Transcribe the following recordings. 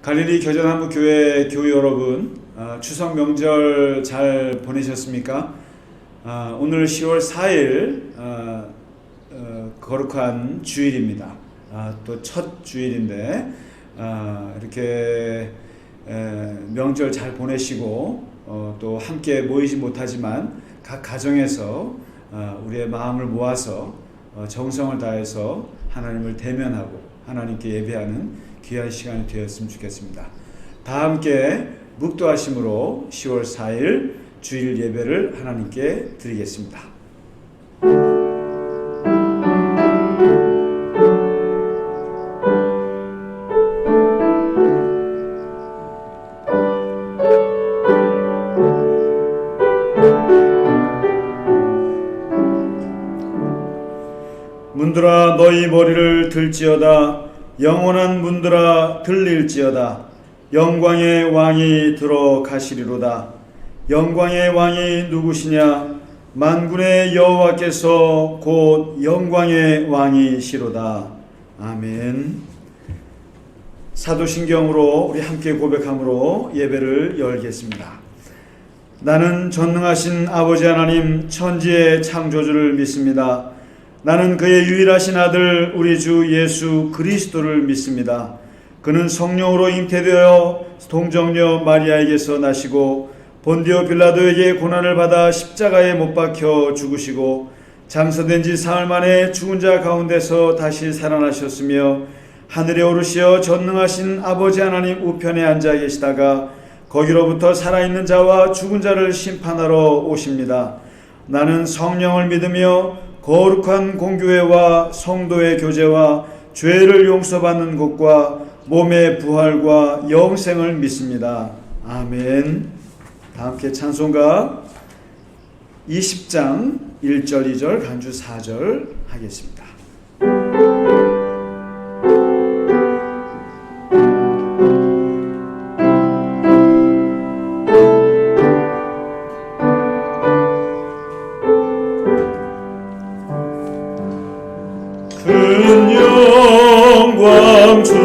갈릴리 겨자나무 교회 교회 여러분, 추석 명절 잘 보내셨습니까? 오늘 10월 4일 거룩한 주일입니다. 또 첫 주일인데 이렇게 명절 잘 보내시고 또 함께 모이지 못하지만 각 가정에서 우리의 마음을 모아서 정성을 다해서 하나님을 대면하고 하나님께 예배하는 귀한 시간이 되었으면 좋겠습니다. 다 함께 묵도하심으로 10월 4일 주일 예배를 하나님께 드리겠습니다. 문들아 너희 머리를 들지어다. 영원한 문들아 들릴지어다. 영광의 왕이 들어가시리로다. 영광의 왕이 누구시냐? 만군의 여호와께서 곧 영광의 왕이시로다. 아멘. 사도신경으로 우리 함께 고백함으로 예배를 열겠습니다. 나는 전능하신 아버지 하나님 천지의 창조주를 믿습니다. 나는 그의 유일하신 아들 우리 주 예수 그리스도를 믿습니다. 그는 성령으로 잉태되어 동정녀 마리아에게서 나시고 본디오 빌라도에게 고난을 받아 십자가에 못 박혀 죽으시고 장사된 지 사흘 만에 죽은 자 가운데서 다시 살아나셨으며 하늘에 오르시어 전능하신 아버지 하나님 우편에 앉아 계시다가 거기로부터 살아있는 자와 죽은 자를 심판하러 오십니다. 나는 성령을 믿으며 거룩한 공교회와 성도의 교제와 죄를 용서받는 것과 몸의 부활과 영생을 믿습니다. 아멘. 다 함께 찬송가 20장 1절 2절 간주 4절 하겠습니다. 영광 중에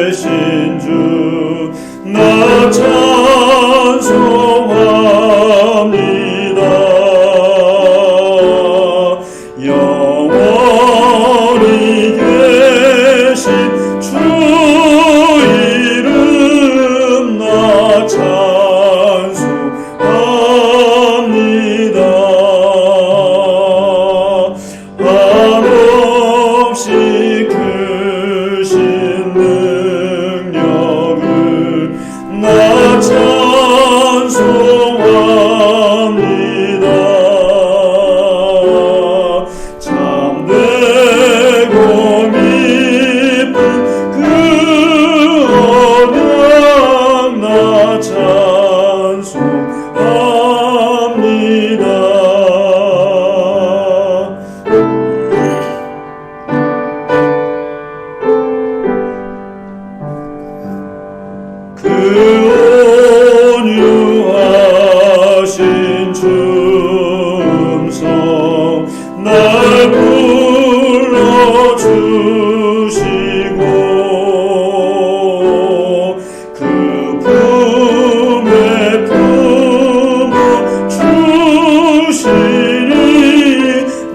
계신 주 나 찬송합니다. 영원히 계신 주 이름 나 찬송합니다. 한없이 크신 능력을 나 찬송합니다. 참되고 깊은 그 언약 나 찬송합니다. 그 온유하신 춤성 날 불러주시고 그 품에 품어 주시니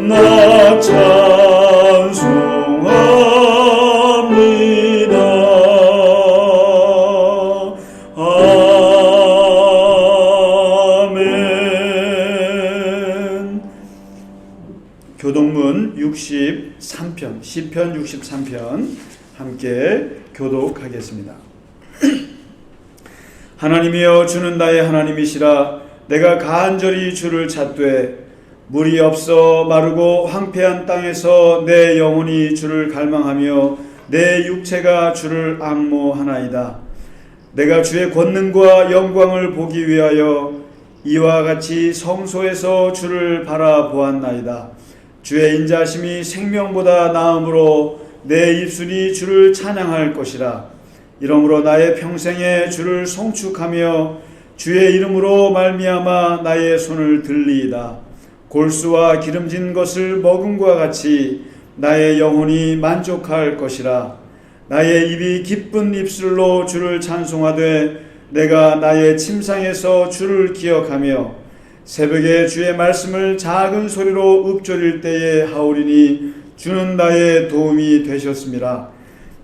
나 찬송합니다. 아멘. 교독문 63편, 시편 63편 함께 교독하겠습니다. 하나님이여 주는 나의 하나님이시라. 내가 간절히 주를 찾되 물이 없어 마르고 황폐한 땅에서 내 영혼이 주를 갈망하며 내 육체가 주를 앙모하나이다. 내가 주의 권능과 영광을 보기 위하여 이와 같이 성소에서 주를 바라보았나이다. 주의 인자심이 생명보다 나음으로 내 입술이 주를 찬양할 것이라. 이러므로 나의 평생에 주를 송축하며 주의 이름으로 말미암아 나의 손을 들리이다. 골수와 기름진 것을 먹음과 같이 나의 영혼이 만족할 것이라. 나의 입이 기쁜 입술로 주를 찬송하되 내가 나의 침상에서 주를 기억하며 새벽에 주의 말씀을 작은 소리로 읊조릴 때에 하오리니 주는 나의 도움이 되셨습니다.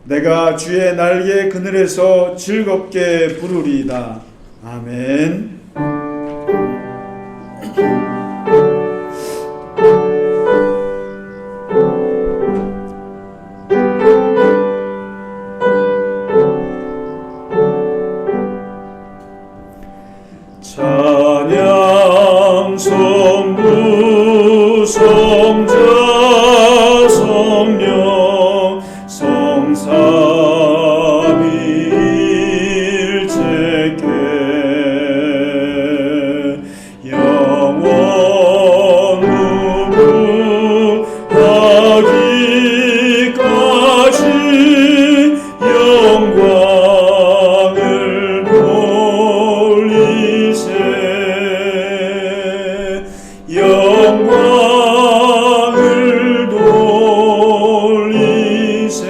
내가 주의 날개 그늘에서 즐겁게 부르리이다. 아멘. 찬양 성부 성자 성령 성삼위일체께 영원 무궁하기까지 영광을 돌리세 영광을 돌리세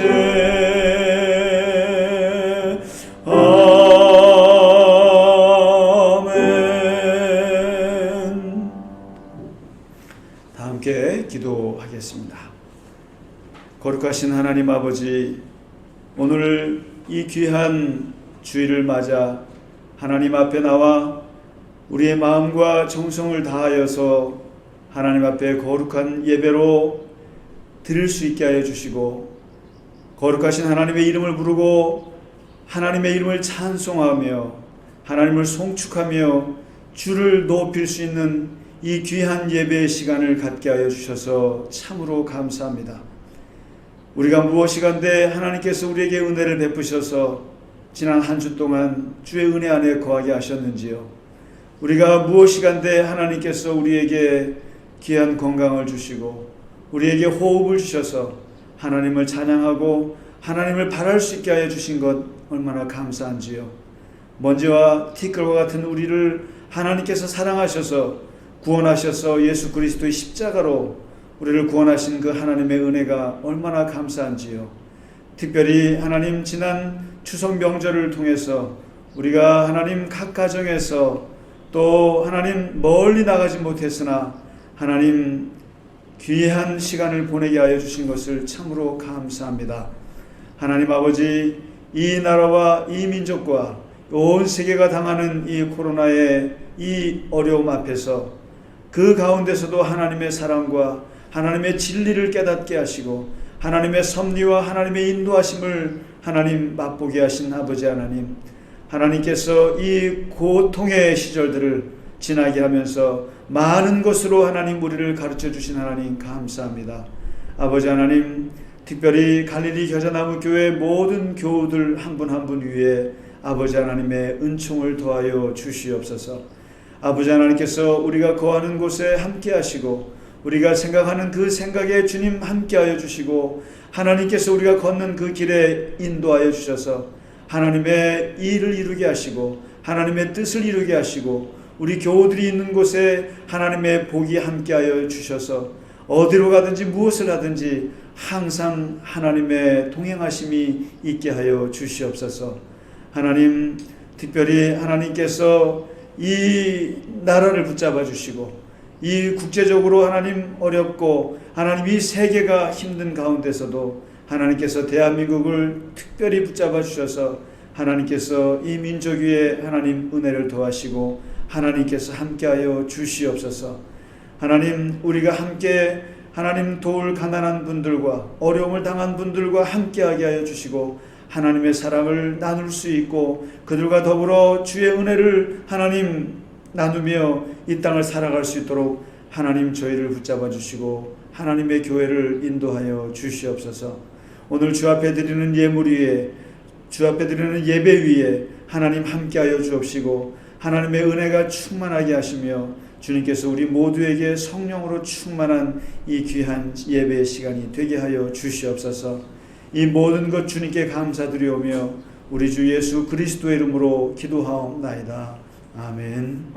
아멘. 다 함께 기도하겠습니다. 거룩하신 하나님 아버지, 오늘 이 귀한 주일을 맞아 하나님 앞에 나와 우리의 마음과 정성을 다하여서 하나님 앞에 거룩한 예배로 드릴 수 있게 하여 주시고, 거룩하신 하나님의 이름을 부르고 하나님의 이름을 찬송하며 하나님을 송축하며 주를 높일 수 있는 이 귀한 예배의 시간을 갖게 하여 주셔서 참으로 감사합니다. 우리가 무엇이간데 하나님께서 우리에게 은혜를 베푸셔서 지난 한 주 동안 주의 은혜 안에 거하게 하셨는지요. 우리가 무엇이간데 하나님께서 우리에게 귀한 건강을 주시고 우리에게 호흡을 주셔서 하나님을 찬양하고 하나님을 바랄 수 있게 하여 주신 것 얼마나 감사한지요. 먼지와 티끌과 같은 우리를 하나님께서 사랑하셔서 구원하셔서 예수 그리스도의 십자가로 우리를 구원하신 그 하나님의 은혜가 얼마나 감사한지요. 특별히 하나님 지난 추석 명절을 통해서 우리가 하나님 각 가정에서 또 하나님 멀리 나가지 못했으나 하나님 귀한 시간을 보내게 하여 주신 것을 참으로 감사합니다. 하나님 아버지, 이 나라와 이 민족과 온 세계가 당하는 이 코로나의 이 어려움 앞에서 그 가운데서도 하나님의 사랑과 하나님의 진리를 깨닫게 하시고 하나님의 섭리와 하나님의 인도하심을 하나님 맛보게 하신 아버지 하나님, 하나님께서 이 고통의 시절들을 지나게 하면서 많은 것으로 하나님 우리를 가르쳐 주신 하나님 감사합니다. 아버지 하나님, 특별히 갈릴리 겨자나무 교회 모든 교우들 한 분 한 분 위에 아버지 하나님의 은총을 더하여 주시옵소서. 아버지 하나님께서 우리가 거하는 곳에 함께 하시고 우리가 생각하는 그 생각에 주님 함께하여 주시고 하나님께서 우리가 걷는 그 길에 인도하여 주셔서 하나님의 일을 이루게 하시고 하나님의 뜻을 이루게 하시고 우리 교우들이 있는 곳에 하나님의 복이 함께하여 주셔서 어디로 가든지 무엇을 하든지 항상 하나님의 동행하심이 있게 하여 주시옵소서. 하나님, 특별히 하나님께서 이 나라를 붙잡아 주시고 이 국제적으로 하나님 어렵고 하나님 이 세계가 힘든 가운데서도 하나님께서 대한민국을 특별히 붙잡아 주셔서 하나님께서 이 민족 위에 하나님 은혜를 더하시고 하나님께서 함께하여 주시옵소서. 하나님, 우리가 함께 하나님 도울 가난한 분들과 어려움을 당한 분들과 함께하게 하여 주시고 하나님의 사랑을 나눌 수 있고 그들과 더불어 주의 은혜를 하나님 나누며 이 땅을 살아갈 수 있도록 하나님 저희를 붙잡아 주시고 하나님의 교회를 인도하여 주시옵소서. 오늘 주 앞에 드리는 예물 위에 주 앞에 드리는 예배 위에 하나님 함께하여 주옵시고 하나님의 은혜가 충만하게 하시며 주님께서 우리 모두에게 성령으로 충만한 이 귀한 예배의 시간이 되게 하여 주시옵소서. 이 모든 것 주님께 감사드리오며 우리 주 예수 그리스도의 이름으로 기도하옵나이다. 아멘.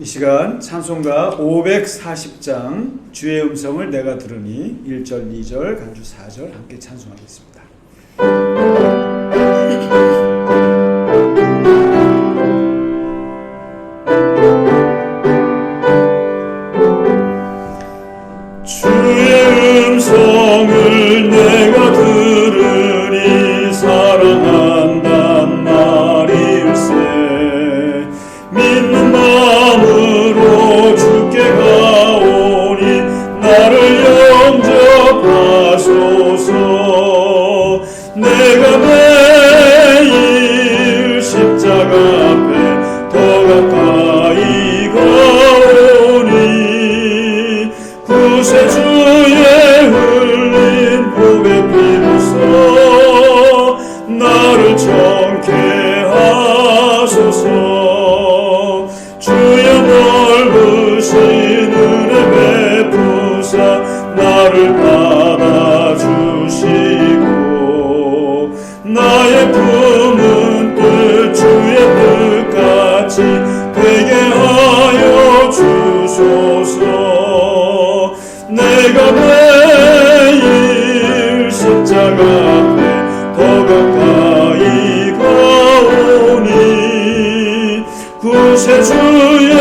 이 시간 찬송가 540장 주의 음성을 내가 들으니 1절, 2절, 간주 4절 함께 찬송하겠습니다. 주의 음성을 내가 들으니 사랑한단 말일세. 믿는 마음으로 주께 가오니 나를 영접하소서. 내가 매일 십자가 앞에 더 가까이 가오니 구세주의 흘린 복의 피로써 나를 정케 하소서. 주의 넓으신 은혜 베푸사 나를 받아주시고 나의 품은 뜻 주의 뜻같이 되게 하여 주소서. 내가 매일 십자가 앞에 더 가까이 가오니 구세주의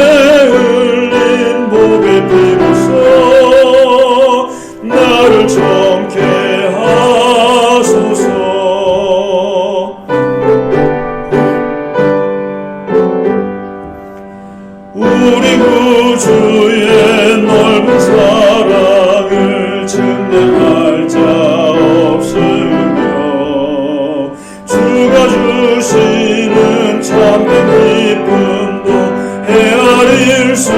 흘린 복의 피로써 나를 정케 하소서. 우리 구주의 넓은 사랑을 증명할 자 없으며 주가 주시는 참된 기쁨도 헤아릴 수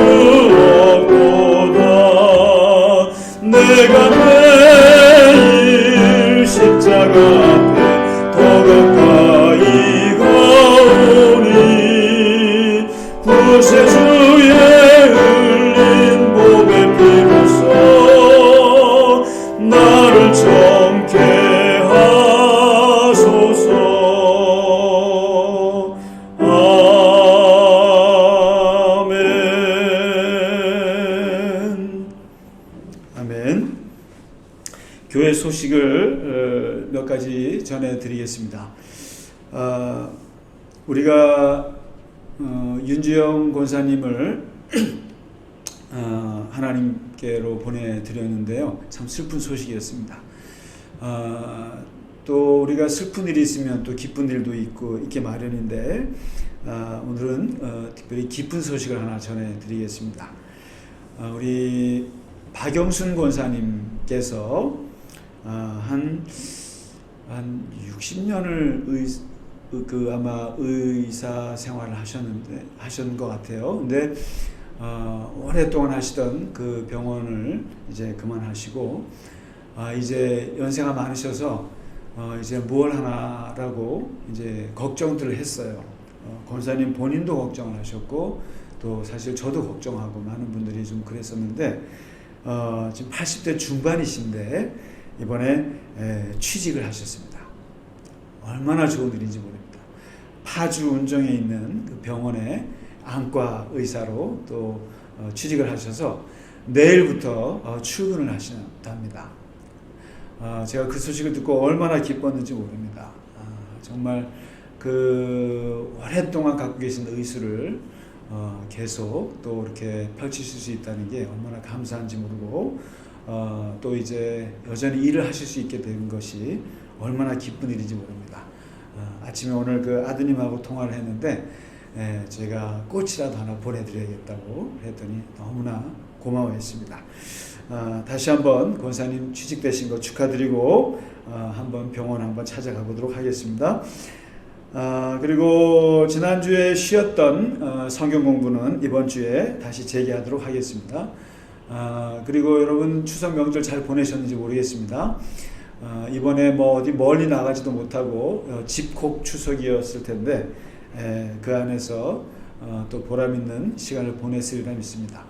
없도다. 내가 매일 십자가 앞에 더 가까이 가오니 구세주의 흘린 복의 피로써 나를 정케 하소서. 아멘. 아멘. 교회 소식을 몇 가지 전해드리겠습니다. 우리가 윤주영 권사님을 하나님께로 보내드렸는데요. 참 슬픈 소식이었습니다. 또 우리가 슬픈 일이 있으면 또 기쁜 일도 있기 마련인데 오늘은 특별히 기쁜 소식을 하나 전해드리겠습니다. 우리 박영순 권사님께서 한 60년을 아마 의사 생활을 하셨는 것 같아요. 근데 오랫동안 하시던 그 병원을 이제 그만하시고 이제 연세가 많으셔서 이제 뭘 하나라고 이제 걱정들을 했어요. 권사님 본인도 걱정을 하셨고 또 사실 저도 걱정하고 많은 분들이 좀 그랬었는데 지금 80대 중반이신데 이번에 취직을 하셨습니다. 얼마나 좋은 일인지 모릅니다. 파주 운정에 있는 그 병원에 안과 의사로 또 취직을 하셔서 내일부터 출근을 하신답니다. 제가 그 소식을 듣고 얼마나 기뻤는지 모릅니다. 정말 그 오랫동안 갖고 계신 의술을 계속 또 이렇게 펼치실 수 있다는 게 얼마나 감사한지 모르고 또 이제 여전히 일을 하실 수 있게 된 것이 얼마나 기쁜 일인지 모릅니다. 아침에 오늘 그 아드님하고 통화를 했는데 제가 꽃이라도 하나 보내드려야겠다고 했더니 너무나 고마워했습니다. 다시 한번 권사님 취직되신 거 축하드리고 한번 병원 한번 찾아가 보도록 하겠습니다. 그리고 지난주에 쉬었던 성경 공부는 이번 주에 다시 재개하도록 하겠습니다. 그리고 여러분 추석 명절 잘 보내셨는지 모르겠습니다. 이번에 뭐 어디 멀리 나가지도 못하고 집콕 추석이었을 텐데 그 안에서 또 보람 있는 시간을 보냈으리라 믿습니다.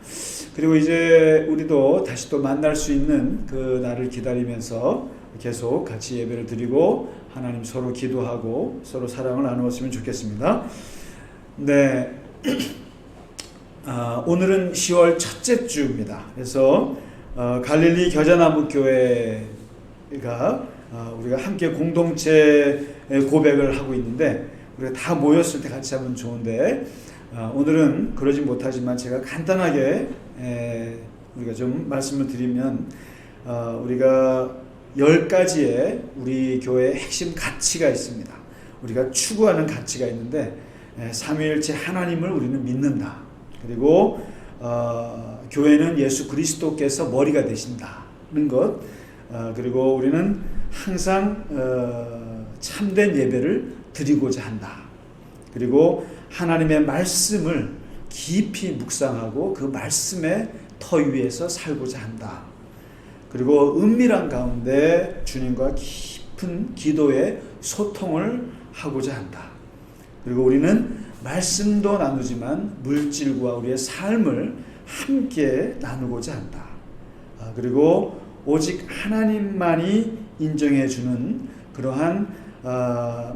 그리고 이제 우리도 다시 또 만날 수 있는 그 날을 기다리면서 계속 같이 예배를 드리고 하나님 서로 기도하고 서로 사랑을 나누었으면 좋겠습니다. 네. 오늘은 10월 첫째 주입니다. 그래서 갈릴리 겨자나무 교회가 우리가 함께 공동체 고백을 하고 있는데 우리가 다 모였을 때 같이 하면 좋은데 오늘은 그러지 못하지만 제가 간단하게 우리가 좀 말씀을 드리면 우리가 10가지의 우리 교회의 핵심 가치가 있습니다. 우리가 추구하는 가치가 있는데 삼위일체 하나님을 우리는 믿는다. 그리고 교회는 예수 그리스도께서 머리가 되신다는 것, 그리고 우리는 항상 참된 예배를 드리고자 한다. 그리고 하나님의 말씀을 깊이 묵상하고 그 말씀의 터 위에서 살고자 한다. 그리고 은밀한 가운데 주님과 깊은 기도의 소통을 하고자 한다. 그리고 우리는 말씀도 나누지만 물질과 우리의 삶을 함께 나누고자 한다. 그리고 오직 하나님만이 인정해 주는 그러한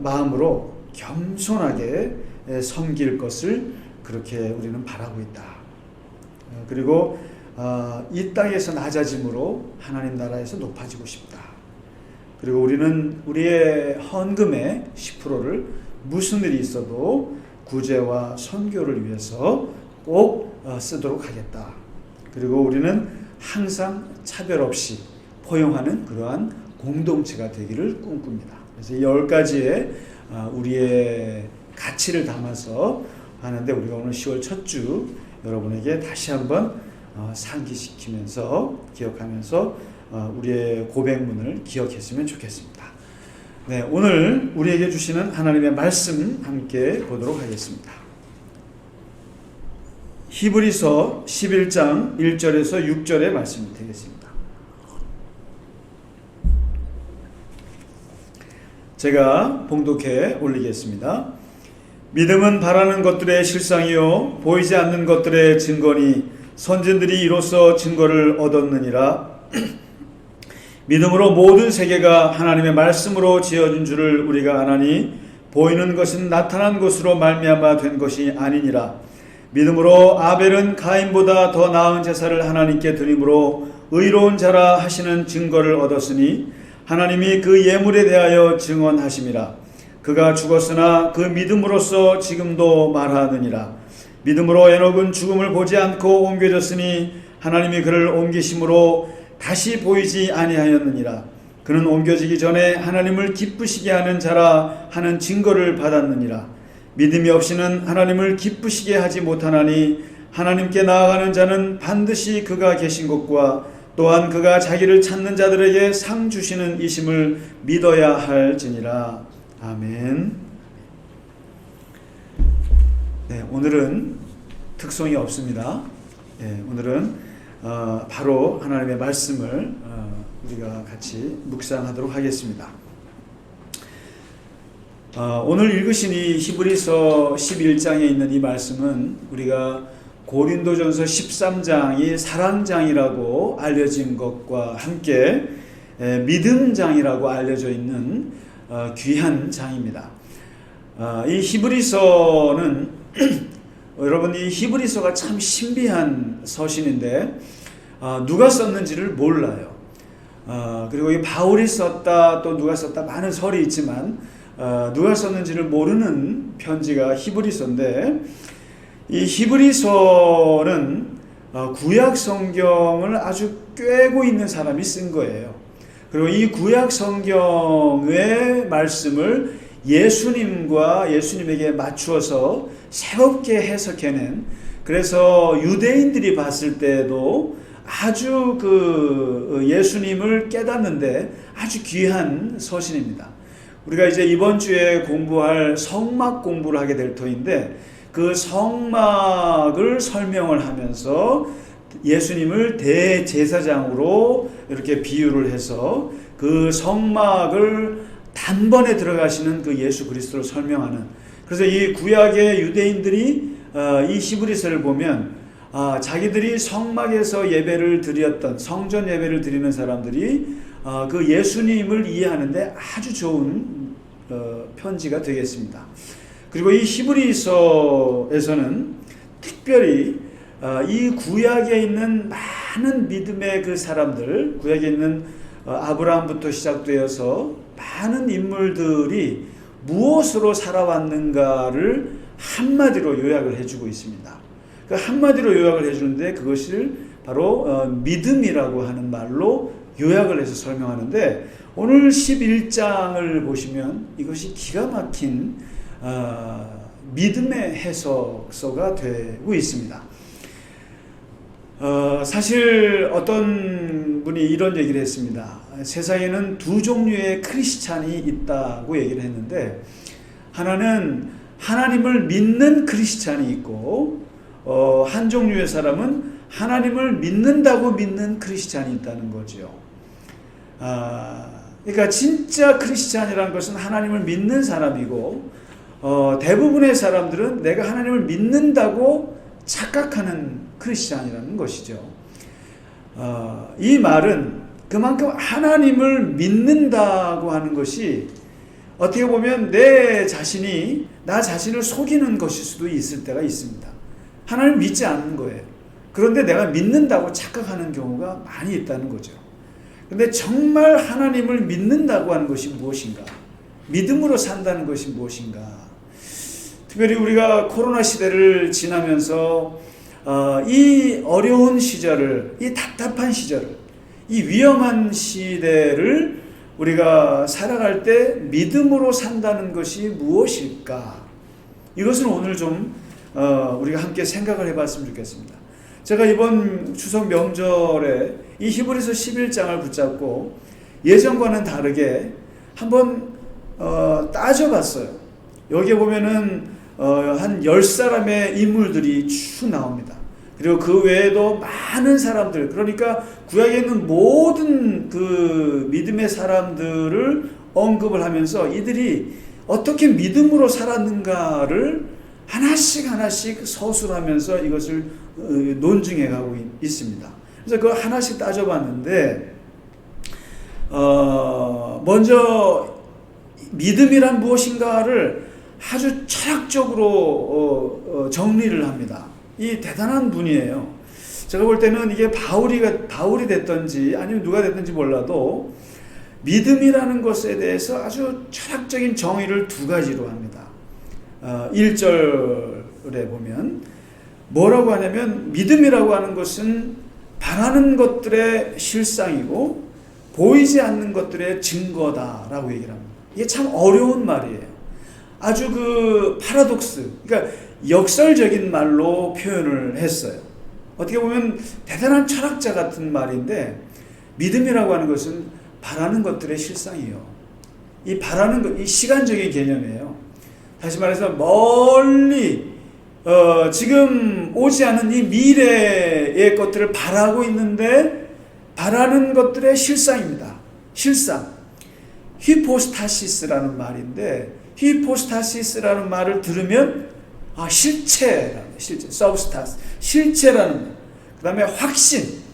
마음으로 겸손하게 섬길 것을 그렇게 우리는 바라고 있다. 그리고 이 땅에서 낮아짐으로 하나님 나라에서 높아지고 싶다. 그리고 우리는 우리의 헌금의 10%를 무슨 일이 있어도 구제와 선교를 위해서 꼭 쓰도록 하겠다. 그리고 우리는 항상 차별 없이 포용하는 그러한 공동체가 되기를 꿈꿉니다. 그래서 이 10가지의 우리의 가치를 담아서 하는데 우리가 오늘 10월 첫 주 여러분에게 다시 한번 상기시키면서 기억하면서 우리의 고백문을 기억했으면 좋겠습니다. 네, 오늘 우리에게 주시는 하나님의 말씀 함께 보도록 하겠습니다. 히브리서 11장 1절에서 6절의 말씀이 되겠습니다. 제가 봉독해 올리겠습니다. 믿음은 바라는 것들의 실상이요 보이지 않는 것들의 증거니 선진들이 이로써 증거를 얻었느니라. 믿음으로 모든 세계가 하나님의 말씀으로 지어진 줄을 우리가 아나니 보이는 것은 나타난 것으로 말미암아 된 것이 아니니라. 믿음으로 아벨은 가인보다 더 나은 제사를 하나님께 드림으로 의로운 자라 하시는 증거를 얻었으니 하나님이 그 예물에 대하여 증언하심이라. 그가 죽었으나 그 믿음으로써 지금도 말하느니라. 믿음으로 에녹은 죽음을 보지 않고 옮겨졌으니 하나님이 그를 옮기심으로 다시 보이지 아니하였느니라. 그는 옮겨지기 전에 하나님을 기쁘시게 하는 자라 하는 증거를 받았느니라. 믿음이 없이는 하나님을 기쁘시게 하지 못하나니 하나님께 나아가는 자는 반드시 그가 계신 것과 또한 그가 자기를 찾는 자들에게 상 주시는 이심을 믿어야 할지니라. 아멘. 네, 오늘은 특송이 없습니다. 네, 오늘은 바로 하나님의 말씀을 우리가 같이 묵상하도록 하겠습니다. 오늘 읽으신 이 히브리서 11장에 있는 이 말씀은 우리가 고린도전서 13장이 사랑장이라고 알려진 것과 함께 믿음장이라고 알려져 있는 귀한 장입니다. 이 히브리서는 여러분 이 히브리서가 참 신비한 서신인데 누가 썼는지를 몰라요. 그리고 이 바울이 썼다 또 누가 썼다 많은 설이 있지만 누가 썼는지를 모르는 편지가 히브리서인데 이 히브리서는 구약 성경을 아주 꿰고 있는 사람이 쓴 거예요. 그리고 이 구약 성경의 말씀을 예수님과 예수님에게 맞추어서 새롭게 해석해낸, 그래서 유대인들이 봤을 때도 아주 그 예수님을 깨닫는데 아주 귀한 서신입니다. 우리가 이제 이번 주에 공부할 성막 공부를 하게 될 터인데 그 성막을 설명을 하면서 예수님을 대제사장으로 이렇게 비유를 해서 그 성막을 단번에 들어가시는 그 예수 그리스도를 설명하는, 그래서 이 구약의 유대인들이 이 히브리서를 보면 자기들이 성막에서 예배를 드렸던 성전 예배를 드리는 사람들이 그 예수님을 이해하는데 아주 좋은 편지가 되겠습니다. 그리고 이 히브리서에서는 특별히 이 구약에 있는 많은 믿음의 그 사람들, 구약에 있는 아브라함부터 시작되어서 많은 인물들이 무엇으로 살아왔는가를 한마디로 요약을 해주고 있습니다. 그 한마디로 요약을 해주는데 그것을 바로 믿음이라고 하는 말로 요약을 해서 설명하는데, 오늘 11장을 보시면 이것이 기가 막힌 믿음의 해석서가 되고 있습니다. 사실 어떤 분이 이런 얘기를 했습니다. 세상에는 두 종류의 크리스찬이 있다고 얘기를 했는데, 하나는 하나님을 믿는 크리스찬이 있고, 한 종류의 사람은 하나님을 믿는다고 믿는 크리스찬이 있다는 거죠. 그러니까 진짜 크리스찬이라는 것은 하나님을 믿는 사람이고, 대부분의 사람들은 내가 하나님을 믿는다고 착각하는 크리스찬이라는 것이죠. 이 말은 그만큼 하나님을 믿는다고 하는 것이 어떻게 보면 내 자신이 나 자신을 속이는 것일 수도 있을 때가 있습니다. 하나님을 믿지 않는 거예요. 그런데 내가 믿는다고 착각하는 경우가 많이 있다는 거죠. 그런데 정말 하나님을 믿는다고 하는 것이 무엇인가? 믿음으로 산다는 것이 무엇인가? 특별히 우리가 코로나 시대를 지나면서 이 어려운 시절을, 이 답답한 시절을, 이 위험한 시대를 우리가 살아갈 때 믿음으로 산다는 것이 무엇일까? 이것은 오늘 좀 우리가 함께 생각을 해봤으면 좋겠습니다. 제가 이번 추석 명절에 이 히브리서 11장을 붙잡고 예전과는 다르게 한번 따져봤어요. 여기에 보면은 한 10사람의 인물들이 쭉 나옵니다. 그리고 그 외에도 많은 사람들, 그러니까 구약에 있는 모든 그 믿음의 사람들을 언급을 하면서 이들이 어떻게 믿음으로 살았는가를 하나씩 서술하면서 이것을 논증해 가고 있습니다. 그래서 그거 하나씩 따져봤는데, 먼저 믿음이란 무엇인가를 아주 철학적으로 정리를 합니다. 이 대단한 분이에요. 제가 볼 때는 이게 바울이 됐든지 아니면 누가 됐든지 몰라도 믿음이라는 것에 대해서 아주 철학적인 정의를 두 가지로 합니다. 1절에 보면 뭐라고 하냐면, 믿음이라고 하는 것은 바라는 것들의 실상이고 보이지 않는 것들의 증거다라고 얘기를 합니다. 이게 참 어려운 말이에요. 아주 그 파라독스, 그러니까 역설적인 말로 표현을 했어요. 어떻게 보면 대단한 철학자 같은 말인데, 믿음이라고 하는 것은 바라는 것들의 실상이에요. 이 바라는 것, 이 시간적인 개념이에요. 다시 말해서 멀리 지금 오지 않은 이 미래의 것들을 바라고 있는데, 바라는 것들의 실상입니다. 실상. 히포스타시스라는 말인데, 히포스타시스라는 말을 들으면 실체라는, 서브스타스, 실체라는 말. 그 다음에 확신.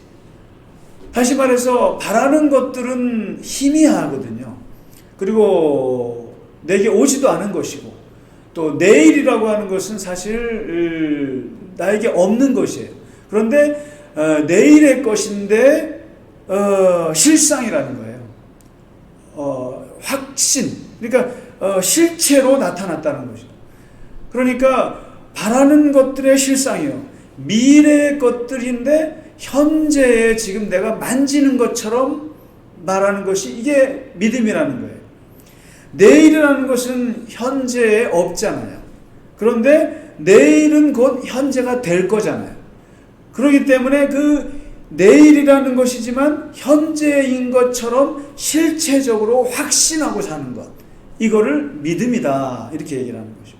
다시 말해서 바라는 것들은 희미하거든요. 그리고 내게 오지도 않은 것이고, 또 내일이라고 하는 것은 사실 나에게 없는 것이에요. 그런데 내일의 것인데 실상이라는 거예요. 확신. 그러니까 실체로 나타났다는 거죠. 그러니까 바라는 것들의 실상이요, 미래의 것들인데 현재에 지금 내가 만지는 것처럼 말하는 것이, 이게 믿음이라는 거예요. 내일이라는 것은 현재에 없잖아요. 그런데 내일은 곧 현재가 될 거잖아요. 그렇기 때문에 그 내일이라는 것이지만 현재인 것처럼 실체적으로 확신하고 사는 것, 이거를 믿음이다, 이렇게 얘기를 하는 거죠.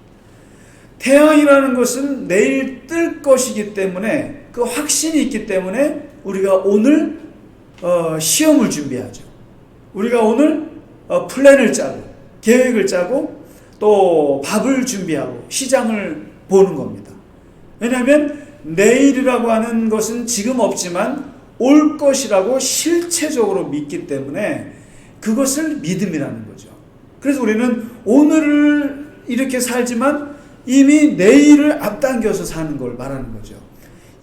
태양이라는 것은 내일 뜰 것이기 때문에, 그 확신이 있기 때문에 우리가 오늘 시험을 준비하죠. 우리가 오늘 플랜을 짜고 계획을 짜고 또 밥을 준비하고 시장을 보는 겁니다. 왜냐하면 내일이라고 하는 것은 지금 없지만 올 것이라고 실체적으로 믿기 때문에 그것을 믿음이라는 거죠. 그래서 우리는 오늘을 이렇게 살지만 이미 내일을 앞당겨서 사는 걸 말하는 거죠.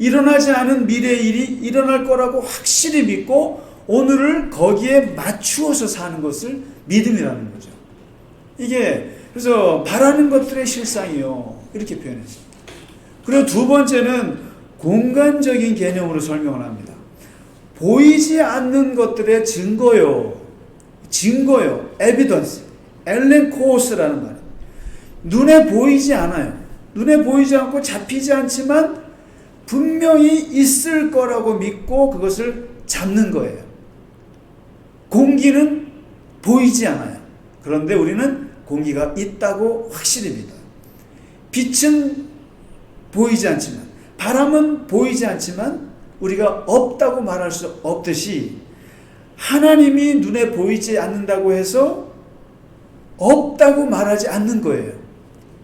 일어나지 않은 미래의 일이 일어날 거라고 확실히 믿고 오늘을 거기에 맞추어서 사는 것을 믿음이라는 거죠. 이게 그래서 바라는 것들의 실상이요, 이렇게 표현했습니다. 그리고 두 번째는 공간적인 개념으로 설명을 합니다. 보이지 않는 것들의 증거요, 에비던스, 엘렌 코어스라는 말입니다. 눈에 보이지 않아요. 눈에 보이지 않고 잡히지 않지만 분명히 있을 거라고 믿고 그것을 잡는 거예요. 공기는 보이지 않아요. 그런데 우리는 공기가 있다고 확실히 믿어요. 빛은 보이지 않지만, 바람은 보이지 않지만 우리가 없다고 말할 수 없듯이 하나님이 눈에 보이지 않는다고 해서 없다고 말하지 않는 거예요.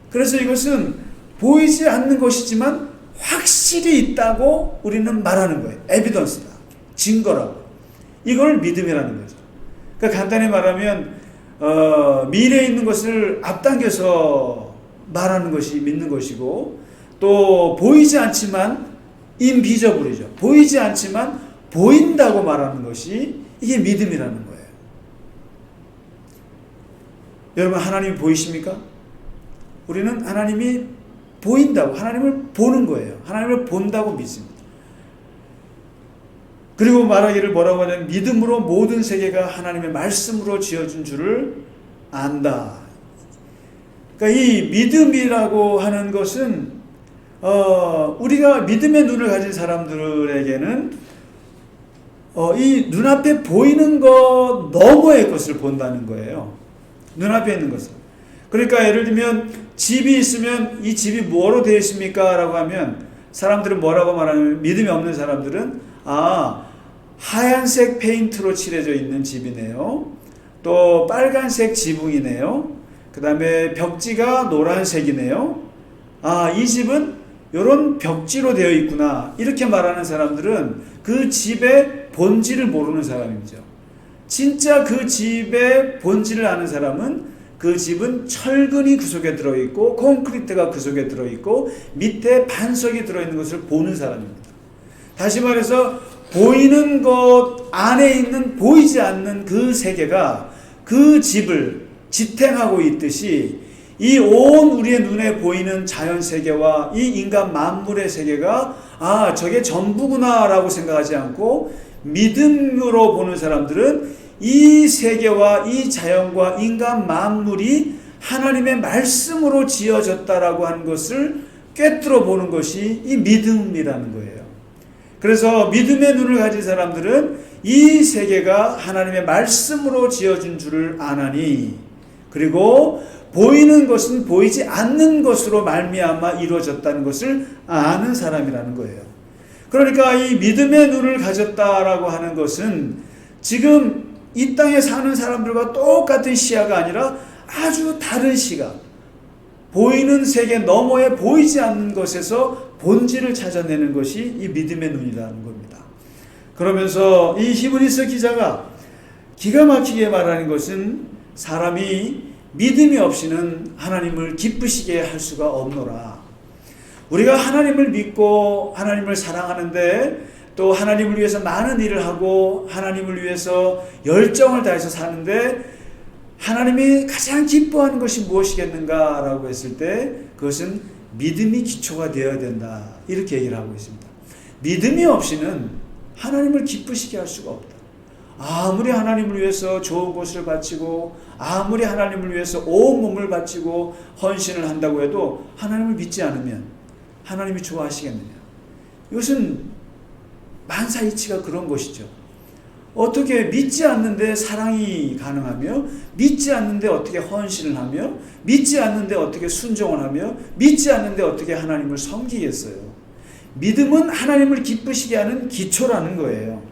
그래서 이것은 보이지 않는 것이지만 확실히 있다고 우리는 말하는 거예요. 에비던스다, 증거라고. 이걸 믿음이라는 거죠. 그러니까 간단히 말하면 미래에 있는 것을 앞당겨서 말하는 것이 믿는 것이고, 또 보이지 않지만 인비저블이죠. 보이지 않지만 보인다고 말하는 것이 이게 믿음이라는 거예요. 여러분, 하나님이 보이십니까? 우리는 하나님이 보인다고, 하나님을 보는 거예요. 하나님을 본다고 믿습니다. 그리고 말하기를 뭐라고 하냐면 믿음으로 모든 세계가 하나님의 말씀으로 지어준 줄을 안다. 그러니까 이 믿음이라고 하는 것은 우리가 믿음의 눈을 가진 사람들에게는 이 눈앞에 보이는 것 너머의 것을 본다는 거예요. 눈앞에 있는 것을. 그러니까 예를 들면 집이 있으면 이 집이 뭐로 되어 있습니까? 라고 하면 사람들은 뭐라고 말하냐면, 믿음이 없는 사람들은 하얀색 페인트로 칠해져 있는 집이네요. 또 빨간색 지붕이네요. 그 다음에 벽지가 노란색이네요. 이 집은 이런 벽지로 되어 있구나, 이렇게 말하는 사람들은 그 집의 본질을 모르는 사람이죠. 진짜 그 집의 본질을 아는 사람은 그 집은 철근이 그 속에 들어있고 콘크리트가 그 속에 들어있고 밑에 반석이 들어있는 것을 보는 사람입니다. 다시 말해서 보이는 것 안에 있는 보이지 않는 그 세계가 그 집을 지탱하고 있듯이 이 온 우리의 눈에 보이는 자연 세계와 이 인간 만물의 세계가 저게 전부구나 라고 생각하지 않고 믿음으로 보는 사람들은 이 세계와 이 자연과 인간 만물이 하나님의 말씀으로 지어졌다라고 하는 것을 꿰뚫어 보는 것이 이 믿음이라는 거예요. 그래서 믿음의 눈을 가진 사람들은 이 세계가 하나님의 말씀으로 지어진 줄을 아나니, 그리고 보이는 것은 보이지 않는 것으로 말미암아 이루어졌다는 것을 아는 사람이라는 거예요. 그러니까 이 믿음의 눈을 가졌다라고 하는 것은 지금 이 땅에 사는 사람들과 똑같은 시야가 아니라 아주 다른 시각, 보이는 세계 너머에 보이지 않는 것에서 본질을 찾아내는 것이 이 믿음의 눈이라는 겁니다. 그러면서 이 히브리서 기자가 기가 막히게 말하는 것은 사람이 믿음이 없이는 하나님을 기쁘시게 할 수가 없노라. 우리가 하나님을 믿고 하나님을 사랑하는데 또 하나님을 위해서 많은 일을 하고 하나님을 위해서 열정을 다해서 사는데 하나님이 가장 기뻐하는 것이 무엇이겠는가 라고 했을 때 그것은 믿음이 기초가 되어야 된다, 이렇게 얘기를 하고 있습니다. 믿음이 없이는 하나님을 기쁘시게 할 수가 없다. 아무리 하나님을 위해서 좋은 것을 바치고 아무리 하나님을 위해서 온몸을 바치고 헌신을 한다고 해도 하나님을 믿지 않으면 하나님이 좋아하시겠느냐. 이것은 만사이치가 그런 것이죠. 어떻게 믿지 않는데 사랑이 가능하며, 믿지 않는데 어떻게 헌신을 하며, 믿지 않는데 어떻게 순종을 하며, 믿지 않는데 어떻게 하나님을 섬기겠어요. 믿음은 하나님을 기쁘시게 하는 기초라는 거예요.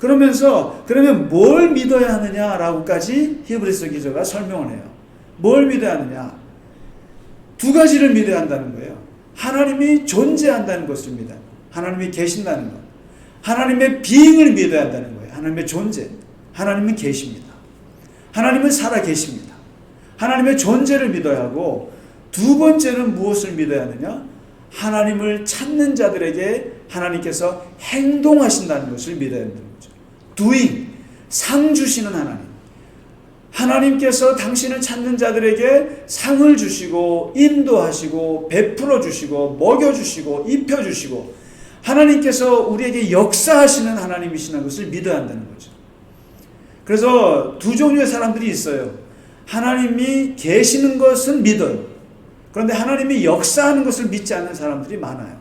그러면 뭘 믿어야 하느냐라고까지 히브리서 기자가 설명을 해요. 뭘 믿어야 하느냐? 두 가지를 믿어야 한다는 거예요. 하나님이 존재한다는 것을 믿어야 합니다. 하나님이 계신다는 것. 하나님의 비행을 믿어야 한다는 거예요. 하나님의 존재. 하나님은 계십니다. 하나님은 살아 계십니다. 하나님의 존재를 믿어야 하고, 두 번째는 무엇을 믿어야 하느냐? 하나님을 찾는 자들에게 하나님께서 행동하신다는 것을 믿어야 된다는 거죠. doing, 상 주시는 하나님. 하나님께서 당신을 찾는 자들에게 상을 주시고 인도하시고 베풀어 주시고 먹여 주시고 입혀 주시고 하나님께서 우리에게 역사하시는 하나님이시는 것을 믿어야 한다는 거죠. 그래서 두 종류의 사람들이 있어요. 하나님이 계시는 것은 믿어요. 그런데 하나님이 역사하는 것을 믿지 않는 사람들이 많아요.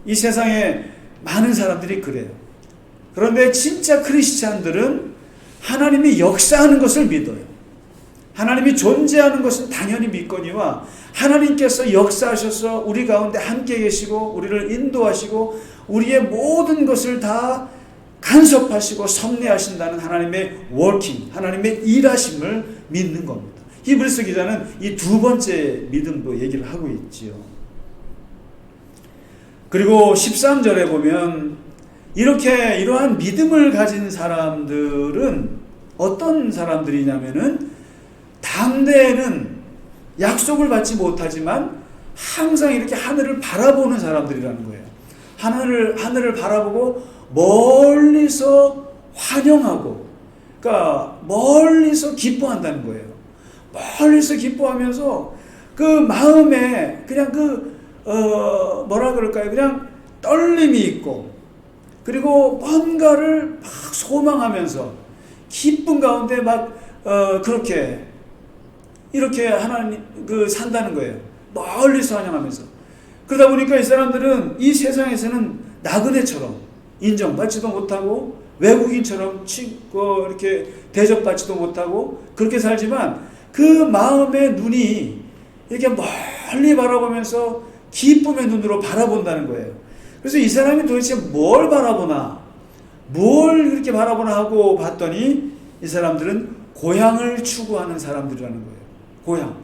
이 세상에 많은 사람들이 그래요. 그런데 진짜 크리스찬들은 하나님이 역사하는 것을 믿어요. 하나님이 존재하는 것은 당연히 믿거니와 하나님께서 역사하셔서 우리 가운데 함께 계시고 우리를 인도하시고 우리의 모든 것을 다 간섭하시고 섭리하신다는 하나님의 워킹, 하나님의 일하심을 믿는 겁니다. 히브리서 기자는 이 두 번째 믿음도 얘기를 하고 있지요. 그리고 13절에 보면 이러한 믿음을 가진 사람들은 어떤 사람들이냐면은 당대에는 약속을 받지 못하지만 항상 이렇게 하늘을 바라보는 사람들이라는 거예요. 하늘을 바라보고 멀리서 환영하고, 그러니까 멀리서 기뻐한다는 거예요. 멀리서 기뻐하면서 그 마음에 그냥 뭐라 그럴까요? 그냥 떨림이 있고, 그리고 뭔가를 막 소망하면서 기쁨 가운데 막 이렇게 하나님 산다는 거예요. 멀리서 환영하면서. 그러다 보니까 이 사람들은 이 세상에서는 나그네처럼 인정받지도 못하고 외국인처럼 이렇게 대접받지도 못하고 그렇게 살지만 그 마음의 눈이 이렇게 멀리 바라보면서 기쁨의 눈으로 바라본다는 거예요. 그래서 이 사람이 도대체 뭘 바라보나, 뭘 이렇게 바라보나 하고 봤더니 이 사람들은 고향을 추구하는 사람들이라는 거예요. 고향.